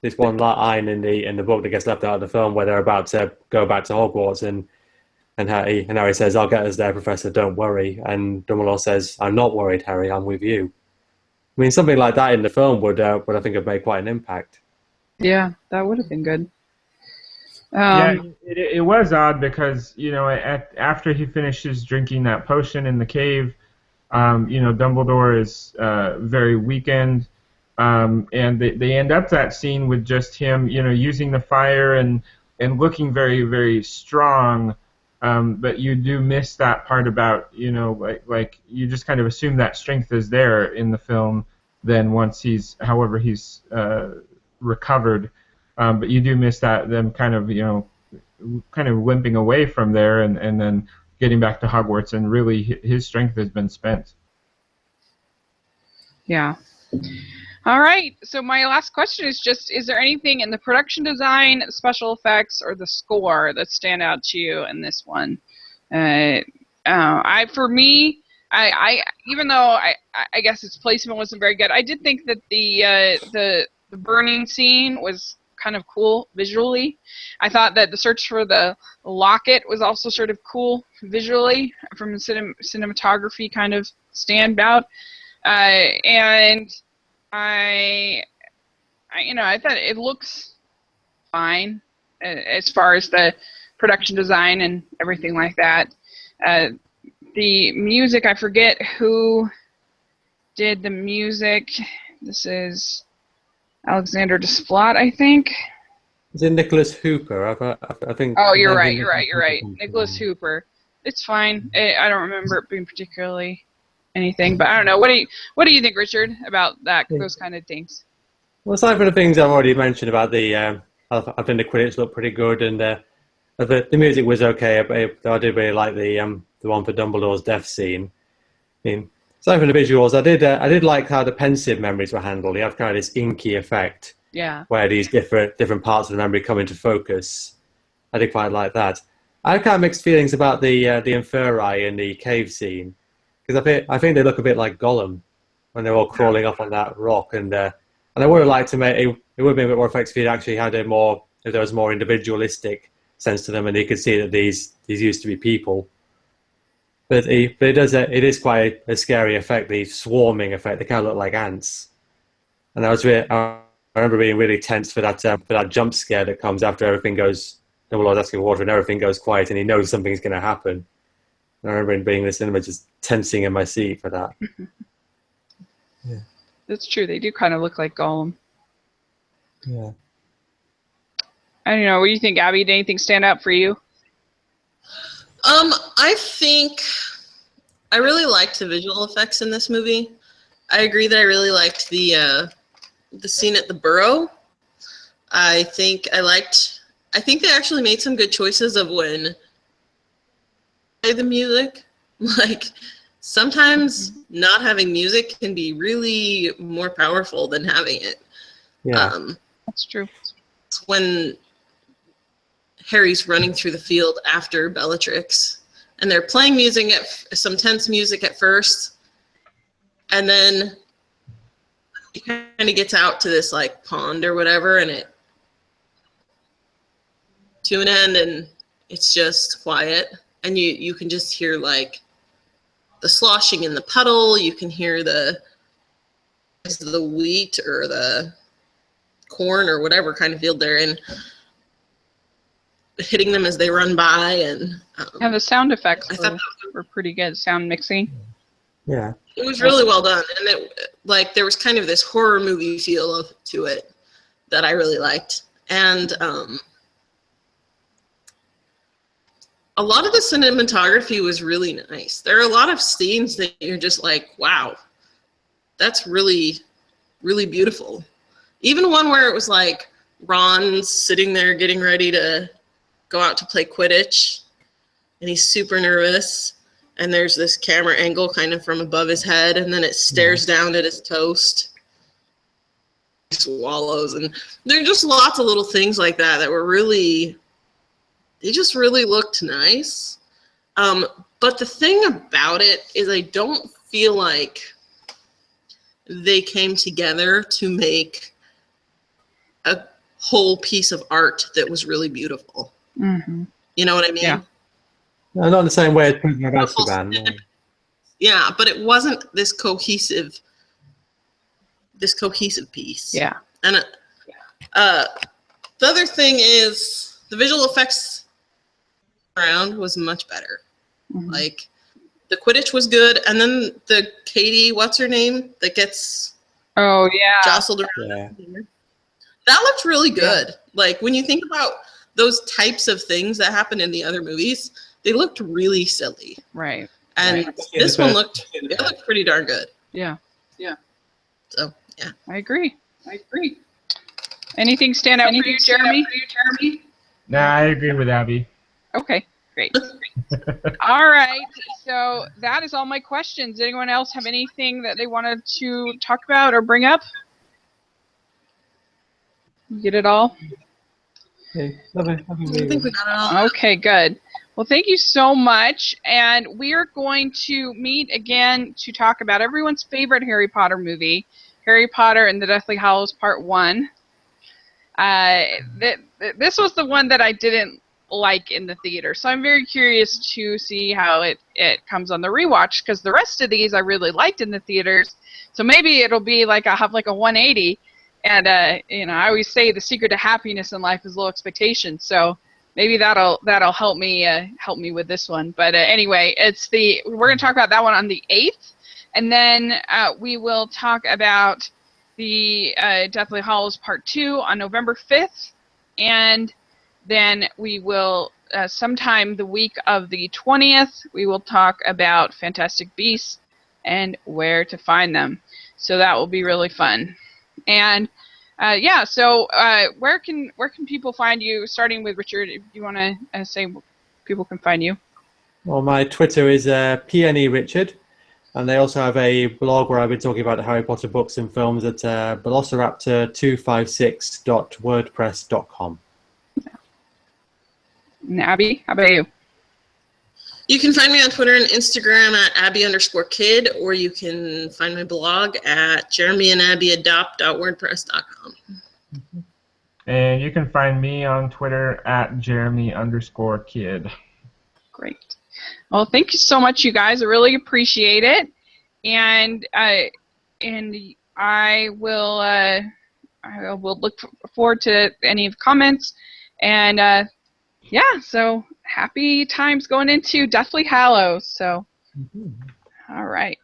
Speaker 5: this one line in the book that gets left out of the film where they're about to go back to Hogwarts, and Harry says, "I'll get us there, Professor. Don't worry." And Dumbledore says, "I'm not worried, Harry. I'm with you." I mean, something like that in the film would I think have made quite an impact.
Speaker 1: Yeah, that would have been good.
Speaker 2: Yeah, it was odd because after he finishes drinking that potion in the cave, Dumbledore is very weakened, and they end up that scene with just him, using the fire and looking very, very strong. But you do miss that part about like you just kind of assume that strength is there in the film. Then once he's recovered, but you do miss them kind of limping away from there and then getting back to Hogwarts, and really his strength has been spent.
Speaker 1: Yeah. All right. So my last question is just: is there anything in the production design, special effects, or the score that stand out to you in this one? For me, even though I guess its placement wasn't very good, I did think that the burning scene was kind of cool visually. I thought that the search for the locket was also sort of cool visually from a cinematography kind of standout. And I thought it looks fine as far as the production design and everything like that. The music, I forget who did the music. This is Alexander Desplat, I think.
Speaker 5: Is it Nicholas Hooper? I think.
Speaker 1: Oh, you're right. Nicholas Hooper. It's fine. I don't remember it being particularly anything, but I don't know. What do you think, Richard, about those kind of things?
Speaker 5: Well, aside from the things I've already mentioned about I think the Quidditch looked pretty good, and the music was okay. I did really like the one for Dumbledore's death scene. I mean, aside from the visuals, I did like how the pensive memories were handled. You have kind of this inky effect, where these different parts of the memory come into focus. I did quite like that. I have kind of mixed feelings about the Inferi in the cave scene, because I think they look a bit like Gollum when they're all crawling up on that rock, and I would have liked to make it would have been a bit more effective if it actually had if there was more individualistic sense to them, and you could see that these used to be people. But it is quite a scary effect, the swarming effect. They kind of look like ants, and I remember being really tense for that jump scare that comes after everything goes. Dumbledore's asking for water, and everything goes quiet, and he knows something's going to happen. And I remember being in the cinema just tensing in my seat for that. Yeah.
Speaker 1: That's true. They do kind of look like Gollum.
Speaker 5: Yeah.
Speaker 1: I don't know. What do you think, Abby? Did anything stand out for you?
Speaker 3: I think I really liked the visual effects in this movie. I agree that I really liked the scene at the Burrow. I think they actually made some good choices of when play the music. Like, sometimes not having music can be really more powerful than having it.
Speaker 5: Yeah.
Speaker 1: That's true.
Speaker 3: When Harry's running through the field after Bellatrix, and they're playing music some tense music at first, and then he kind of gets out to this like pond or whatever, and it to an end, and it's just quiet, and you can just hear like the sloshing in the puddle. You can hear the wheat or the corn or whatever kind of field they're in hitting them as they run by, and
Speaker 1: the sound effects were pretty good. Sound mixing.
Speaker 5: Yeah.
Speaker 3: It was really well done, and there was kind of this horror movie feel to it that I really liked, and a lot of the cinematography was really nice. There are a lot of scenes that you're just like, wow, that's really, really beautiful. Even one where it was like Ron's sitting there getting ready to go out to play Quidditch, and he's super nervous, and there's this camera angle kind of from above his head, and then it stares down at his toast. He swallows, and there are just lots of little things like that were really, they just really looked nice. But the thing about it is I don't feel like they came together to make a whole piece of art that was really beautiful.
Speaker 1: Mm-hmm.
Speaker 3: You know what I mean?
Speaker 1: Yeah.
Speaker 5: No, not the same way as Prisoner of Azkaban. No.
Speaker 3: Yeah, but it wasn't this cohesive piece.
Speaker 1: Yeah.
Speaker 3: And the other thing is the visual effects around was much better.
Speaker 1: Mm-hmm.
Speaker 3: Like, the Quidditch was good, and then the Katie, what's her name, that gets jostled around.
Speaker 5: Yeah.
Speaker 3: That looked really good. Like, when you think about those types of things that happened in the other movies, they looked really silly.
Speaker 1: Right.
Speaker 3: And this one looked pretty darn good.
Speaker 1: Yeah.
Speaker 3: So, yeah.
Speaker 1: I agree. Anything stand out for you, Jeremy?
Speaker 2: Nah, I agree with Abby.
Speaker 1: Okay. Great. All right. So that is all my questions. Anyone else have anything that they wanted to talk about or bring up? You get it all?
Speaker 5: Okay, lovely.
Speaker 3: I think we got it all.
Speaker 1: Okay, good. Well, thank you so much. And we are going to meet again to talk about everyone's favorite Harry Potter movie, Harry Potter and the Deathly Hallows Part 1. This was the one that I didn't like in the theater, so I'm very curious to see how it comes on the rewatch, because the rest of these I really liked in the theaters. So maybe it'll be like I have like a 180. And you know, I always say the secret to happiness in life is low expectations. So maybe that'll help me with this one. But anyway, we're gonna talk about that one on the 8th, and then we will talk about the Deathly Hallows Part 2 on November 5th, and then we will sometime the week of the 20th we will talk about Fantastic Beasts and where to find them. So that will be really fun. And yeah, so where can people find you? Starting with Richard, if you want to say where people can find you.
Speaker 5: Well, my Twitter is PNE Richard, and they also have a blog where I've been talking about the Harry Potter books and films at velociraptor256.wordpress.com.
Speaker 1: And Abby, how about you?
Speaker 3: You can find me on Twitter and Instagram at Abby_kid, or you can find my blog at jeremyandabbyadopt.wordpress.com.
Speaker 2: And you can find me on Twitter at Jeremy_kid.
Speaker 1: Great. Well, thank you so much, you guys. I really appreciate it. And I will look forward to any of the comments. And yeah, so happy times going into Deathly Hallows. So, all right.